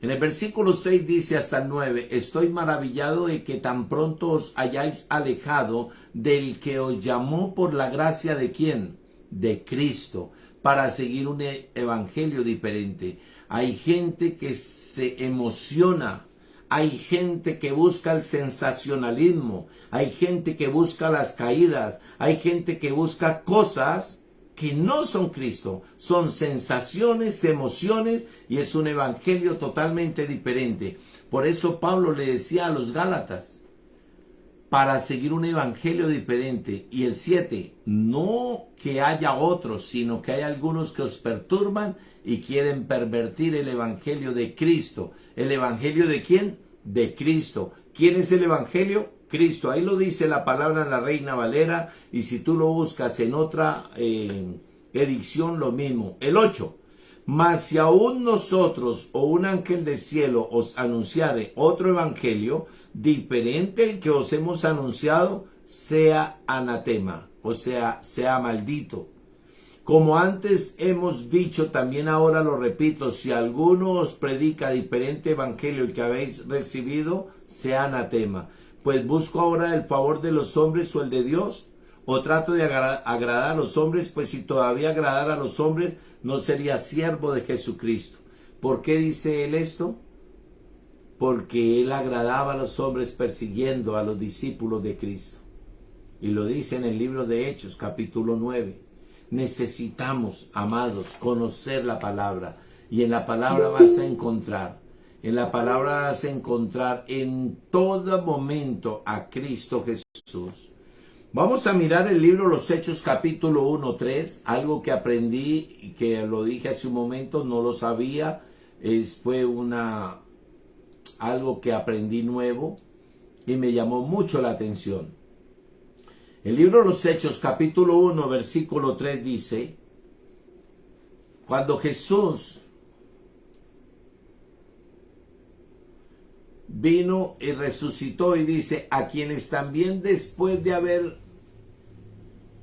En el versículo 6 dice hasta el 9, estoy maravillado de que tan pronto os hayáis alejado del que os llamó por la gracia de ¿quién? De Cristo, para seguir un evangelio diferente. Hay gente que se emociona, hay gente que busca el sensacionalismo, hay gente que busca las caídas, hay gente que busca cosas que no son Cristo, son sensaciones, emociones, y es un evangelio totalmente diferente. Por eso Pablo le decía a los Gálatas, para seguir un evangelio diferente. Y el 7, no que haya otros, sino que hay algunos que os perturban y quieren pervertir el evangelio de Cristo. ¿El evangelio de quién? De Cristo. ¿Quién es el evangelio? Cristo. Ahí lo dice la palabra en la Reina Valera, y si tú lo buscas en otra edición, lo mismo. El 8. Mas si aún nosotros o un ángel del cielo os anunciare otro evangelio diferente al que os hemos anunciado, sea anatema, o sea maldito. Como antes hemos dicho, también ahora lo repito, si alguno os predica diferente evangelio al que habéis recibido, sea anatema. Pues busco ahora el favor de los hombres o el de Dios, o trato de agradar a los hombres, pues si todavía agradara a los hombres, no sería siervo de Jesucristo. ¿Por qué dice él esto? Porque él agradaba a los hombres persiguiendo a los discípulos de Cristo. Y lo dice en el libro de Hechos, capítulo 9. Necesitamos, amados, conocer la palabra. Y en la palabra vas a encontrar. En la palabra vas a encontrar en todo momento a Cristo Jesús. Vamos a mirar el libro Los Hechos capítulo 1, 3, algo que aprendí y que lo dije hace un momento, no lo sabía, fue algo que aprendí nuevo y me llamó mucho la atención. El libro Los Hechos capítulo 1, versículo 3 dice, cuando Jesús vino y resucitó, y dice, a quienes también después de haber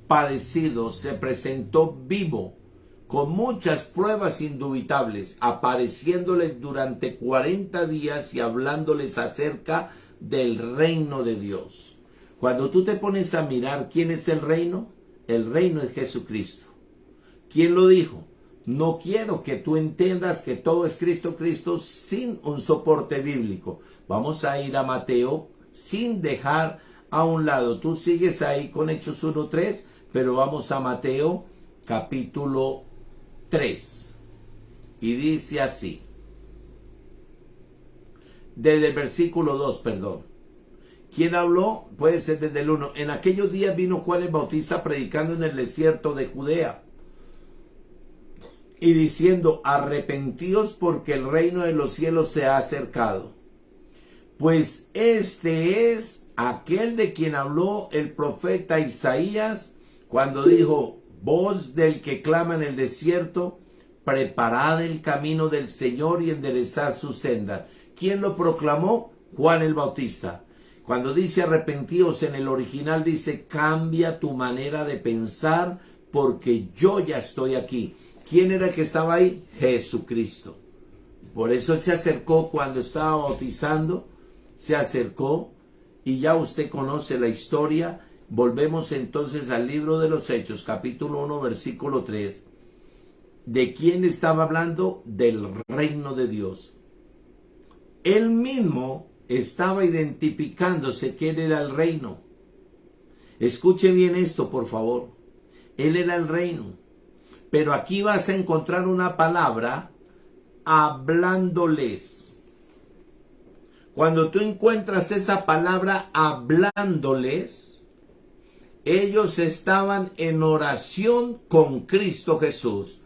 padecido se presentó vivo con muchas pruebas indubitables, apareciéndoles durante 40 días y hablándoles acerca del reino de Dios. Cuando tú te pones a mirar quién es el reino es Jesucristo. ¿Quién lo dijo? No quiero que tú entiendas que todo es Cristo, Cristo, sin un soporte bíblico. Vamos a ir a Mateo sin dejar a un lado. Tú sigues ahí con Hechos 1:3, pero vamos a Mateo capítulo 3. Y dice así. Desde el versículo 2, perdón. ¿Quién habló? Puede ser desde el 1. En aquellos días vino Juan el Bautista predicando en el desierto de Judea y diciendo, arrepentíos porque el reino de los cielos se ha acercado. Pues este es aquel de quien habló el profeta Isaías cuando dijo, voz del que clama en el desierto, preparad el camino del Señor y enderezad sus sendas. ¿Quién lo proclamó? Juan el Bautista. Cuando dice arrepentíos, en el original dice, cambia tu manera de pensar porque yo ya estoy aquí. ¿Quién era el que estaba ahí? Jesucristo. Por eso él se acercó cuando estaba bautizando, se acercó, y ya usted conoce la historia. Volvemos entonces al libro de los Hechos, capítulo 1, versículo 3. ¿De quién estaba hablando? Del reino de Dios. Él mismo estaba identificándose que él era el reino. Escuche bien esto, por favor. Él era el reino. Pero aquí vas a encontrar una palabra, hablándoles. Cuando tú encuentras esa palabra, hablándoles, ellos estaban en oración con Cristo Jesús.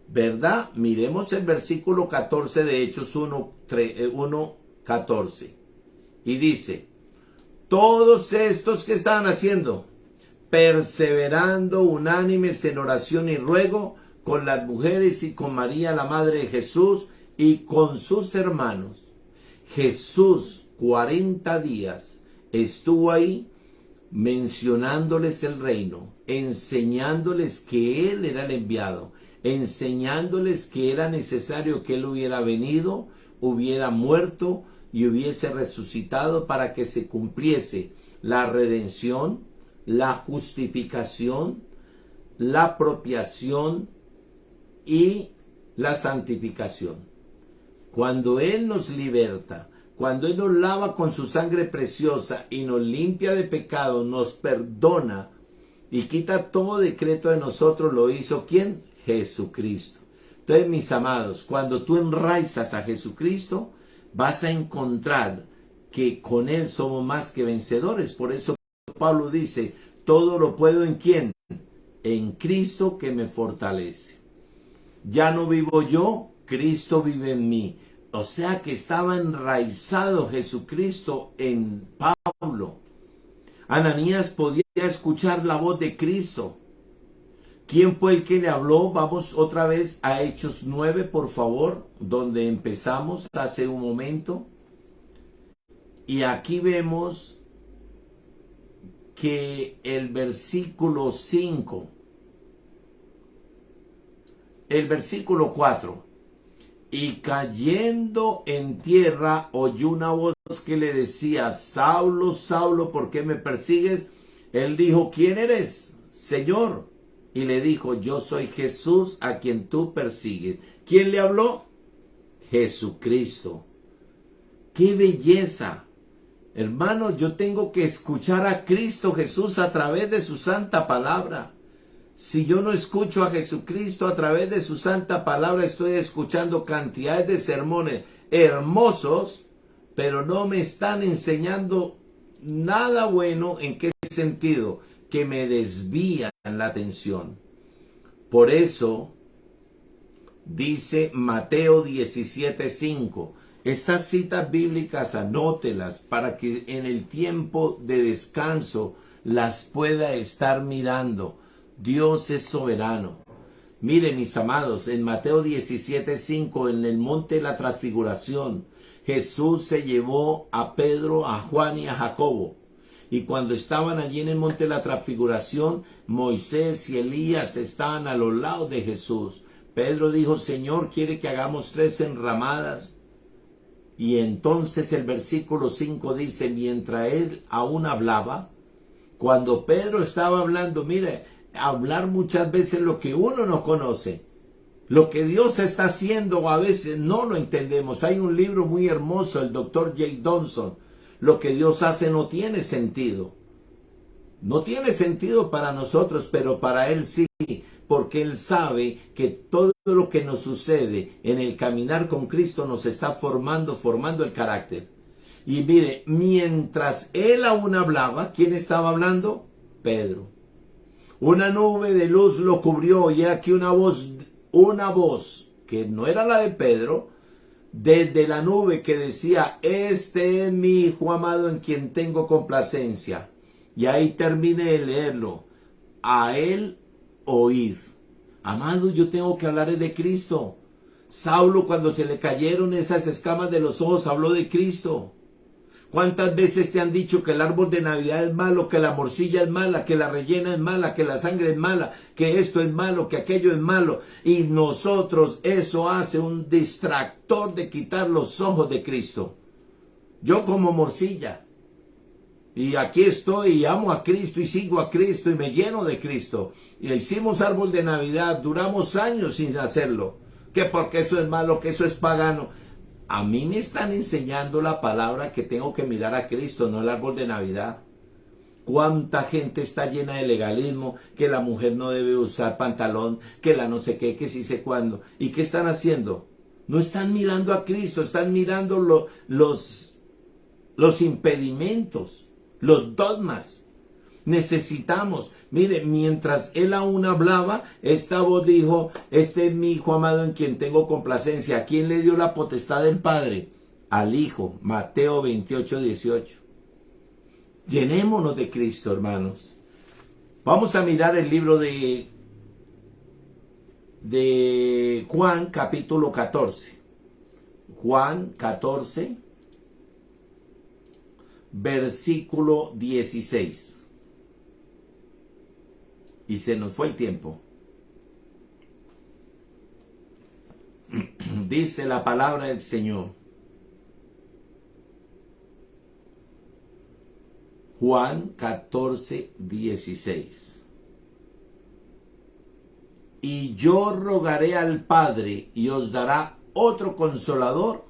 ¿Verdad? Miremos el versículo 14 de Hechos 1:14. Y dice, todos estos que estaban haciendo, perseverando unánimes en oración y ruego con las mujeres y con María, la madre de Jesús, y con sus hermanos. Jesús 40 días estuvo ahí mencionándoles el reino, enseñándoles que Él era el enviado, enseñándoles que era necesario que Él hubiera venido, hubiera muerto y hubiese resucitado para que se cumpliese la redención, la justificación, la apropiación y la santificación. Cuando Él nos liberta, cuando Él nos lava con su sangre preciosa y nos limpia de pecado, nos perdona y quita todo decreto de nosotros, ¿lo hizo quién? Jesucristo. Entonces, mis amados, cuando tú enraizas a Jesucristo, vas a encontrar que con Él somos más que vencedores. Por eso Pablo dice, todo lo puedo ¿en quién? En Cristo que me fortalece. Ya no vivo yo, Cristo vive en mí. O sea que estaba enraizado Jesucristo en Pablo. Ananías podía escuchar la voz de Cristo. ¿Quién fue el que le habló? Vamos otra vez a Hechos 9, por favor, donde empezamos hace un momento. Y aquí vemos que el versículo 5, el versículo 4, y cayendo en tierra oyó una voz que le decía, Saulo, Saulo, ¿por qué me persigues? Él dijo, ¿quién eres, Señor? Y le dijo, yo soy Jesús a quien tú persigues. ¿Quién le habló? Jesucristo. ¡Qué belleza! Hermanos, yo tengo que escuchar a Cristo Jesús a través de su santa palabra. Si yo no escucho a Jesucristo a través de su santa palabra, estoy escuchando cantidades de sermones hermosos, pero no me están enseñando nada bueno. ¿En qué sentido? Que me desvían la atención. Por eso dice Mateo 17:5. Estas citas bíblicas anótelas para que en el tiempo de descanso las pueda estar mirando. Dios es soberano. Miren, mis amados, en Mateo 17:5, en el monte de la transfiguración, Jesús se llevó a Pedro, a Juan y a Jacobo. Y cuando estaban allí en el monte de la transfiguración, Moisés y Elías estaban a los lados de Jesús. Pedro dijo, Señor, ¿quiere que hagamos 3 enramadas? Y entonces el versículo 5 dice, mientras él aún hablaba, cuando Pedro estaba hablando, mire, hablar muchas veces lo que uno no conoce, lo que Dios está haciendo a veces no lo entendemos. Hay un libro muy hermoso, el Dr. J. Donson, lo que Dios hace no tiene sentido. No tiene sentido para nosotros, pero para Él sí, porque Él sabe que todo lo que nos sucede en el caminar con Cristo nos está formando el carácter. Y mire, mientras Él aún hablaba, ¿quién estaba hablando? Pedro. Una nube de luz lo cubrió y aquí una voz que no era la de Pedro, desde la nube que decía, este es mi Hijo amado en quien tengo complacencia. Y ahí terminé de leerlo. A Él oíd. Amado, yo tengo que hablar de Cristo. Saulo, cuando se le cayeron esas escamas de los ojos, habló de Cristo. ¿Cuántas veces te han dicho que el árbol de Navidad es malo, que la morcilla es mala, que la rellena es mala, que la sangre es mala, que esto es malo, que aquello es malo? Y nosotros, eso hace un distractor de quitar los ojos de Cristo. Yo como morcilla. Y aquí estoy y amo a Cristo y sigo a Cristo y me lleno de Cristo. Y hicimos árbol de Navidad, duramos años sin hacerlo. Que porque eso es malo, que eso es pagano. A mí me están enseñando la palabra que tengo que mirar a Cristo, no el árbol de Navidad. Cuánta gente está llena de legalismo, que la mujer no debe usar pantalón, que la no sé qué, que sí sé cuándo. ¿Y qué están haciendo? No están mirando a Cristo, están mirando los impedimentos, los dogmas. Necesitamos, mire, mientras él aún hablaba, esta voz dijo, este es mi Hijo amado en quien tengo complacencia. ¿A quién le dio la potestad del Padre? Al Hijo. Mateo 28, 18. Llenémonos de Cristo, hermanos. Vamos a mirar el libro de Juan, capítulo 14. Juan 14, versículo 16. Y se nos fue el tiempo. Dice la palabra del Señor. Juan 14, 16. Y yo rogaré al Padre y os dará otro consolador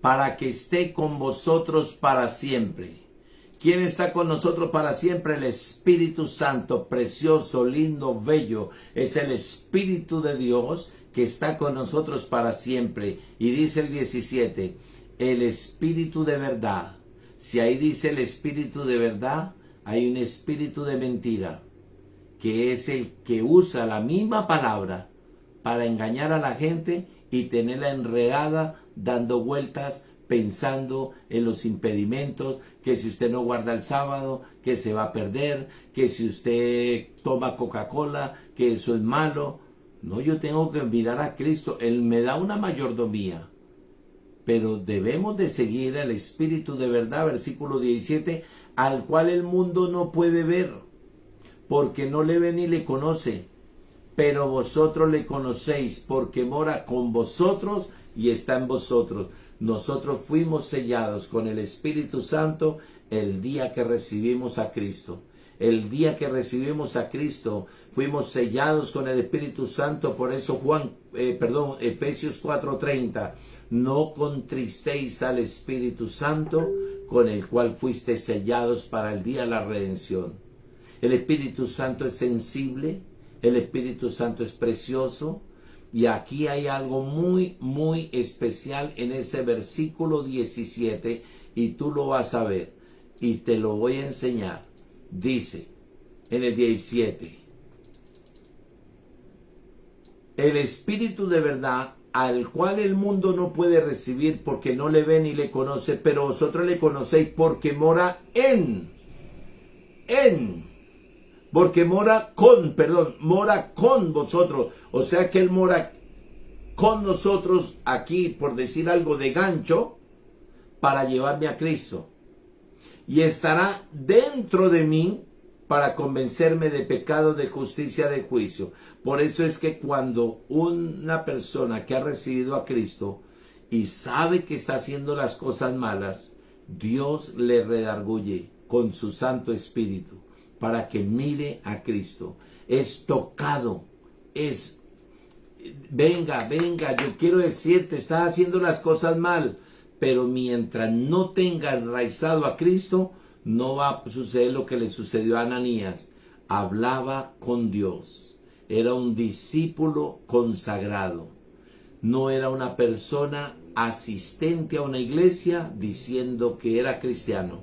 para que esté con vosotros para siempre. ¿Quién está con nosotros para siempre? El Espíritu Santo, precioso, lindo, bello. Es el Espíritu de Dios que está con nosotros para siempre. Y dice el 17, el Espíritu de verdad. Si ahí dice el Espíritu de verdad, hay un espíritu de mentira, que es el que usa la misma palabra para engañar a la gente y tenerla enredada, dando vueltas, pensando en los impedimentos, que si usted no guarda el sábado, que se va a perder, que si usted toma Coca-Cola, que eso es malo. No, yo tengo que mirar a Cristo. Él me da una mayordomía. Pero debemos de seguir al Espíritu de verdad, versículo 17, al cual el mundo no puede ver, porque no le ve ni le conoce. Pero vosotros le conocéis, porque mora con vosotros y está en vosotros. Nosotros fuimos sellados con el Espíritu Santo el día que recibimos a Cristo. El día que recibimos a Cristo, fuimos sellados con el Espíritu Santo. Por eso Efesios 4:30. No contristéis al Espíritu Santo, con el cual fuisteis sellados para el día de la redención. El Espíritu Santo es sensible, el Espíritu Santo es precioso. Y aquí hay algo muy, muy especial en ese versículo 17, y tú lo vas a ver, y te lo voy a enseñar. Dice en el 17, el Espíritu de verdad, al cual el mundo no puede recibir porque no le ve ni le conoce, pero vosotros le conocéis porque mora mora con vosotros. O sea que Él mora con nosotros aquí, por decir algo, de gancho, para llevarme a Cristo. Y estará dentro de mí para convencerme de pecado, de justicia, de juicio. Por eso es que cuando una persona que ha recibido a Cristo y sabe que está haciendo las cosas malas, Dios le redarguye con su Santo Espíritu para que mire a Cristo. Es tocado, venga, yo quiero decirte, estás haciendo las cosas mal, pero mientras no tenga enraizado a Cristo, no va a suceder lo que le sucedió a Ananías. Hablaba con Dios. Era un discípulo consagrado. No era una persona asistente a una iglesia diciendo que era cristiano.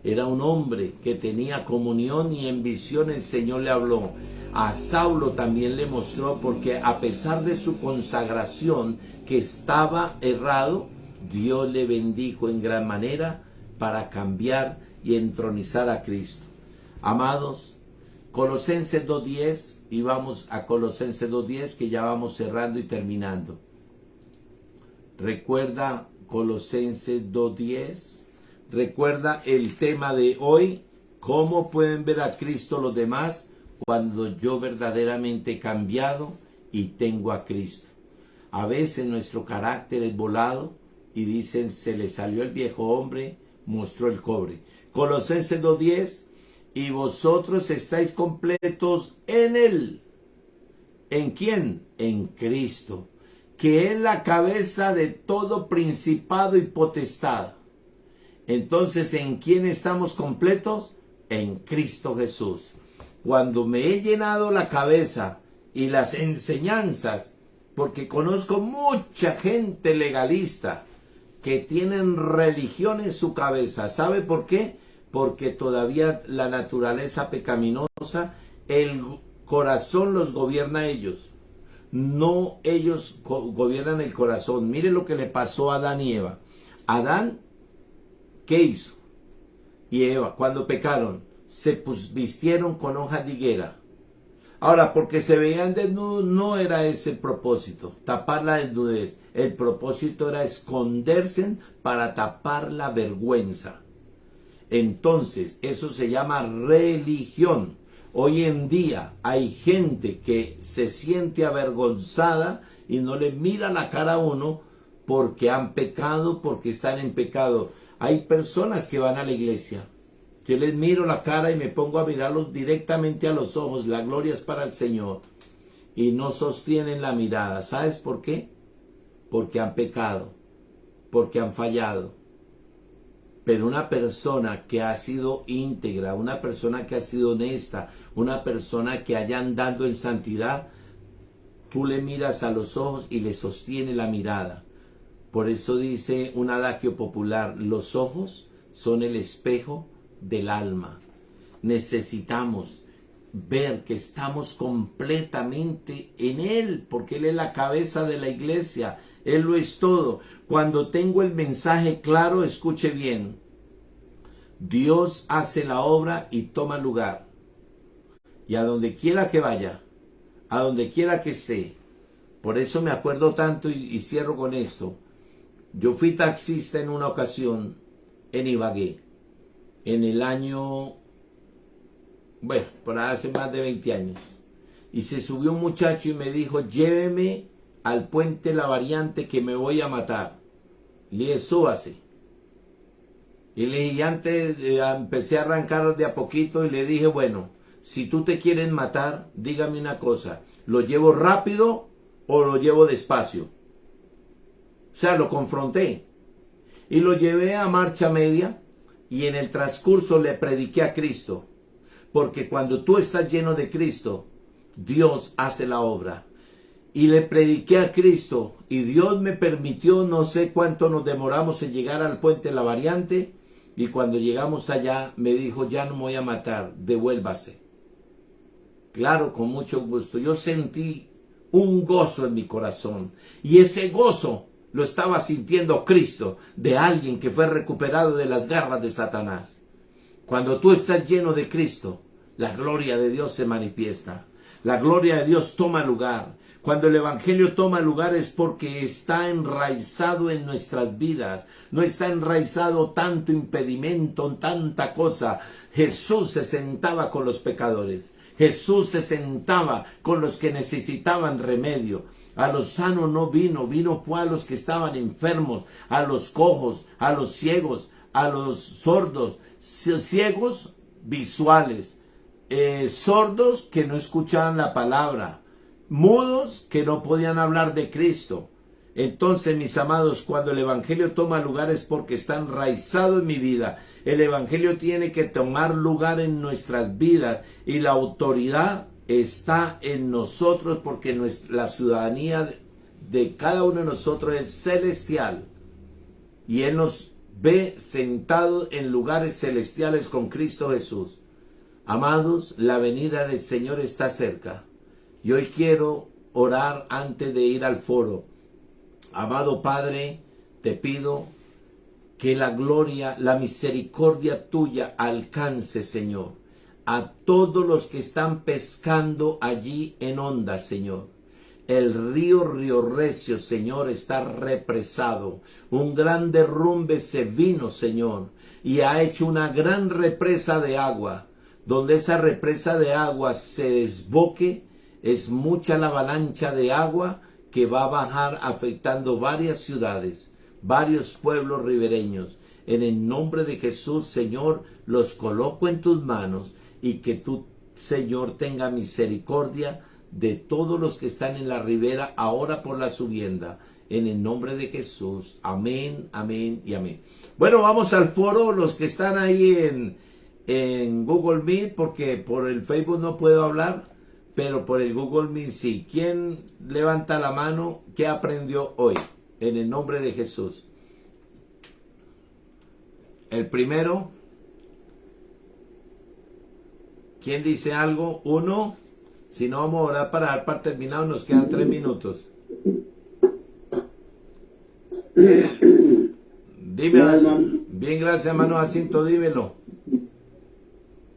Era un hombre que tenía comunión, y en visión el Señor le habló. A Saulo también le mostró, porque a pesar de su consagración, que estaba errado, Dios le bendijo en gran manera para cambiar y entronizar a Cristo. Amados, Colosenses 2:10, y vamos a Colosenses 2:10, que ya vamos cerrando y terminando. Recuerda Colosenses 2:10. Recuerda el tema de hoy: ¿cómo pueden ver a Cristo los demás cuando yo verdaderamente he cambiado y tengo a Cristo? A veces nuestro carácter es volado y dicen, se le salió el viejo hombre, mostró el cobre. Colosenses 2:10, y vosotros estáis completos en Él. ¿En quién? En Cristo, que es la cabeza de todo principado y potestad. Entonces, ¿en quién estamos completos? en Cristo Jesús. Cuando me he llenado la cabeza y las enseñanzas, porque conozco mucha gente legalista que tienen religión en su cabeza. ¿Sabe por qué? Porque todavía la naturaleza pecaminosa, el corazón los gobierna a ellos. No ellos gobiernan el corazón. Mire lo que le pasó a Adán y Eva. Adán, ¿qué hizo? Y Eva, cuando pecaron, se vistieron con hojas de higuera. Ahora, porque se veían desnudos, no era ese el propósito, tapar la desnudez. El propósito era esconderse para tapar la vergüenza. Entonces, eso se llama religión. Hoy en día hay gente que se siente avergonzada y no le mira la cara a uno porque han pecado, porque están en pecado. Hay personas que van a la iglesia. Yo les miro la cara y me pongo a mirarlos directamente a los ojos. La gloria es para el Señor. Y no sostienen la mirada. ¿Sabes por qué? Porque han pecado. Porque han fallado. Pero una persona que ha sido íntegra, una persona que ha sido honesta, una persona que haya andado en santidad, tú le miras a los ojos y le sostiene la mirada. Por eso dice un adagio popular, los ojos son el espejo del alma. Necesitamos ver que estamos completamente en Él, porque Él es la cabeza de la iglesia, Él lo es todo. Cuando tengo el mensaje claro, escuche bien, Dios hace la obra y toma lugar, y a donde quiera que vaya, a donde quiera que esté. Por eso me acuerdo tanto y cierro con esto. Yo fui taxista en una ocasión en Ibagué, en el año, bueno, por hace más de 20 años. Y se subió un muchacho y me dijo, lléveme al puente La Variante que me voy a matar. Le dije, súbase. Y le dije, y antes empecé a arrancar de a poquito y le dije, bueno, si tú te quieres matar, dígame una cosa, ¿lo llevo rápido o lo llevo despacio? O sea, lo confronté y lo llevé a marcha media y en el transcurso le prediqué a Cristo. Porque cuando tú estás lleno de Cristo, Dios hace la obra. Y le prediqué a Cristo y Dios me permitió, no sé cuánto nos demoramos en llegar al puente La Variante. Y cuando llegamos allá me dijo, ya no me voy a matar, devuélvase. Claro, con mucho gusto. Yo sentí un gozo en mi corazón. Y ese gozo lo estaba sintiendo Cristo, de alguien que fue recuperado de las garras de Satanás. Cuando tú estás lleno de Cristo, la gloria de Dios se manifiesta. La gloria de Dios toma lugar. Cuando el Evangelio toma lugar es porque está enraizado en nuestras vidas. No está enraizado tanto impedimento, tanta cosa. Jesús se sentaba con los pecadores. Jesús se sentaba con los que necesitaban remedio. A los sanos no vino, fue a los que estaban enfermos, a los cojos, a los ciegos, a los sordos, ciegos visuales, sordos que no escuchaban la palabra, mudos que no podían hablar de Cristo. Entonces, mis amados, cuando el Evangelio toma lugar es porque está enraizado en mi vida. El Evangelio tiene que tomar lugar en nuestras vidas y la autoridad está en nosotros porque la ciudadanía de cada uno de nosotros es celestial y Él nos ve sentados en lugares celestiales con Cristo Jesús. Amados, la venida del Señor está cerca y hoy quiero orar antes de ir al foro. Amado Padre, te pido que la gloria, la misericordia tuya alcance, Señor, a todos los que están pescando allí en Honda, Señor. El río Recio, Señor, está represado. Un gran derrumbe se vino, Señor, y ha hecho una gran represa de agua. Donde esa represa de agua se desboque, es mucha la avalancha de agua que va a bajar afectando varias ciudades, varios pueblos ribereños. En el nombre de Jesús, Señor, los coloco en tus manos y que tú, Señor, tenga misericordia de todos los que están en la ribera ahora por la subienda. En el nombre de Jesús. Amén, amén y amén. Bueno, vamos al foro. Los que están ahí en Google Meet porque por el Facebook no puedo hablar, pero por el Google Meet sí. ¿Quién levanta la mano? ¿Qué aprendió hoy? En el nombre de Jesús. El primero. ¿Quién dice algo? Uno. Si no, vamos a orar para dar para terminado. Nos quedan 3 minutos. Dímelo. Bien, gracias, hermano Jacinto. Dímelo.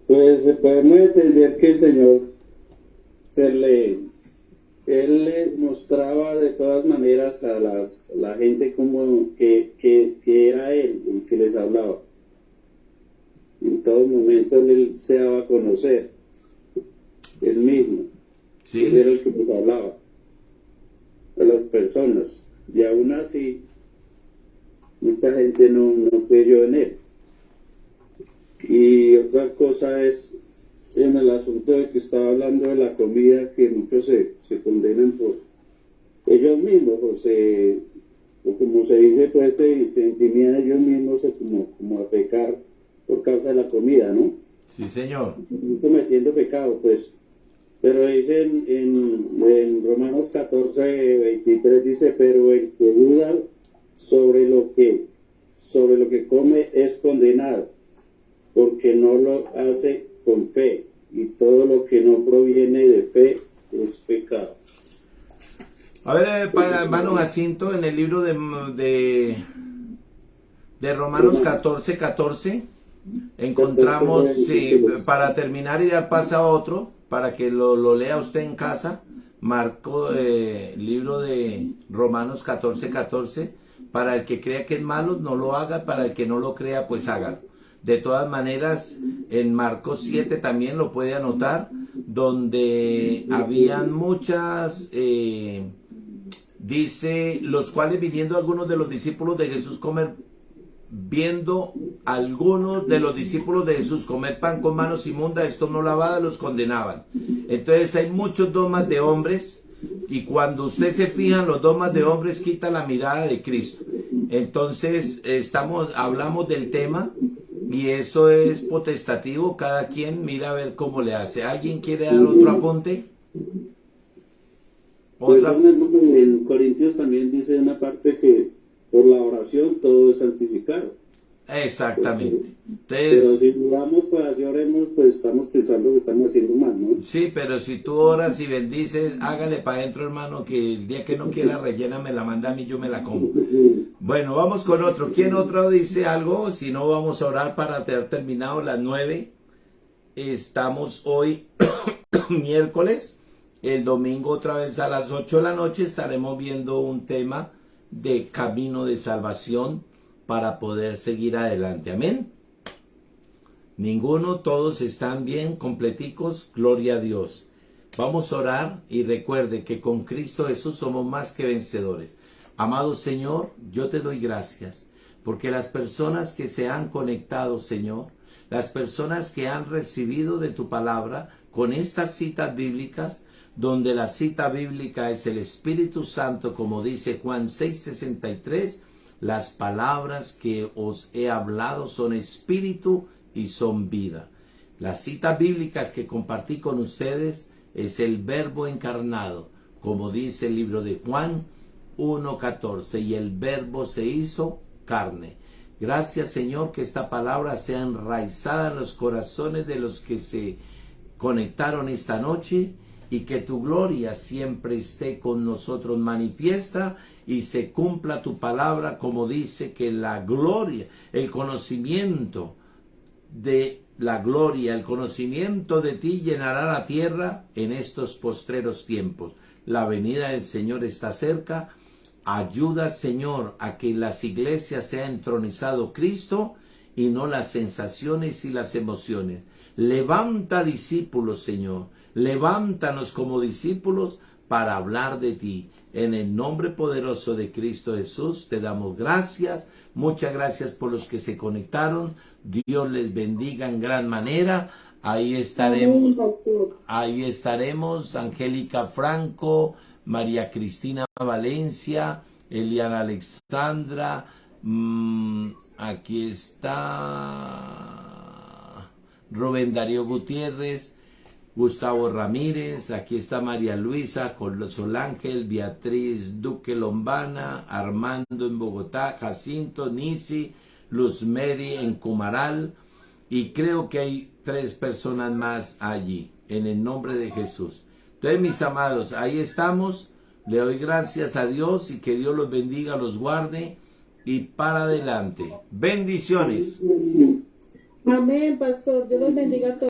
Pues podemos entender que el Señor Él le mostraba de todas maneras a la gente como que era Él el que les hablaba. En todo momento Él se daba a conocer, Él mismo. Sí. Él era el que les hablaba a las personas. Y aún así, mucha gente no creyó en Él. Y otra cosa es en el asunto de que estaba hablando de la comida, que muchos se condenan por ellos mismos, o como se dice, pues se intimidan ellos mismos como a pecar por causa de la comida, ¿no? Sí, señor. Cometiendo pecado, pues. Pero dice en Romanos 14, 23, dice, pero el que duda sobre lo que come es condenado, porque no lo hace con fe, y todo lo que no proviene de fe es pecado. A ver, para hermano Jacinto, en el libro de Romanos 14, encontramos, sí, para terminar y dar paso a otro, para que lo lea usted en casa, libro de Romanos 14, para el que crea que es malo, no lo haga, para el que no lo crea, pues hágalo. De todas maneras, en Marcos 7 también lo puede anotar, donde habían muchas, dice, los cuales viniendo algunos de los discípulos de Jesús comer, viendo algunos de los discípulos de Jesús comer pan con manos inmundas, esto no lavada, los condenaban. Entonces hay muchos dogmas de hombres, y cuando usted se fija en los dogmas de hombres, quita la mirada de Cristo. Entonces hablamos del tema, y eso es potestativo, cada quien mira a ver cómo le hace. ¿Alguien quiere dar otro apunte? Pues ¿Otra? en Corintios también dice una parte que por la oración todo es santificado. Exactamente. Pero Entonces, si oramos, pues así oremos, pues estamos pensando que estamos haciendo mal, ¿no? sí, pero si tú oras y bendices, hágale para adentro, hermano, que el día que no quiera rellena me la manda a mí, yo me la como. Bueno, vamos con otro. ¿Quién otro dice algo? Si no, vamos a orar para tener terminado las 9. Estamos hoy miércoles. El domingo otra vez a las 8 de la noche estaremos viendo un tema de camino de salvación para poder seguir adelante. Amén. Ninguno, todos están bien, completicos, gloria a Dios. Vamos a orar y recuerde que con Cristo Jesús somos más que vencedores. Amado Señor, yo te doy gracias porque las personas que se han conectado, Señor, las personas que han recibido de tu palabra con estas citas bíblicas, donde la cita bíblica es el Espíritu Santo, como dice Juan 6:63, las palabras que os he hablado son espíritu y son vida. Las citas bíblicas que compartí con ustedes es el Verbo encarnado, como dice el libro de Juan 1:14, y el Verbo se hizo carne. Gracias, Señor, que esta palabra sea enraizada en los corazones de los que se conectaron esta noche, y que tu gloria siempre esté con nosotros manifiesta y se cumpla tu palabra, como dice que la gloria, el conocimiento de la gloria, el conocimiento de ti llenará la tierra en estos postreros tiempos. La venida del Señor está cerca. Ayuda, Señor, a que en las iglesias sea entronizado Cristo y no las sensaciones y las emociones. Levanta discípulos, Señor. Levántanos como discípulos para hablar de ti. En el nombre poderoso de Cristo Jesús te damos gracias. Muchas gracias por los que se conectaron. Dios les bendiga en gran manera. Ahí estaremos. Angélica Franco, María Cristina Valencia, Eliana Alexandra. Aquí está Rubén Darío Gutiérrez, Gustavo Ramírez, aquí está María Luisa, Sol Ángel, Beatriz Duque Lombana, Armando en Bogotá, Jacinto, Nisi, Luz Mary en Comaral, y creo que hay 3 personas más allí, en el nombre de Jesús. Entonces, mis amados, ahí estamos. Le doy gracias a Dios y que Dios los bendiga, los guarde y para adelante. Bendiciones. Amén, pastor. Dios los bendiga a todos.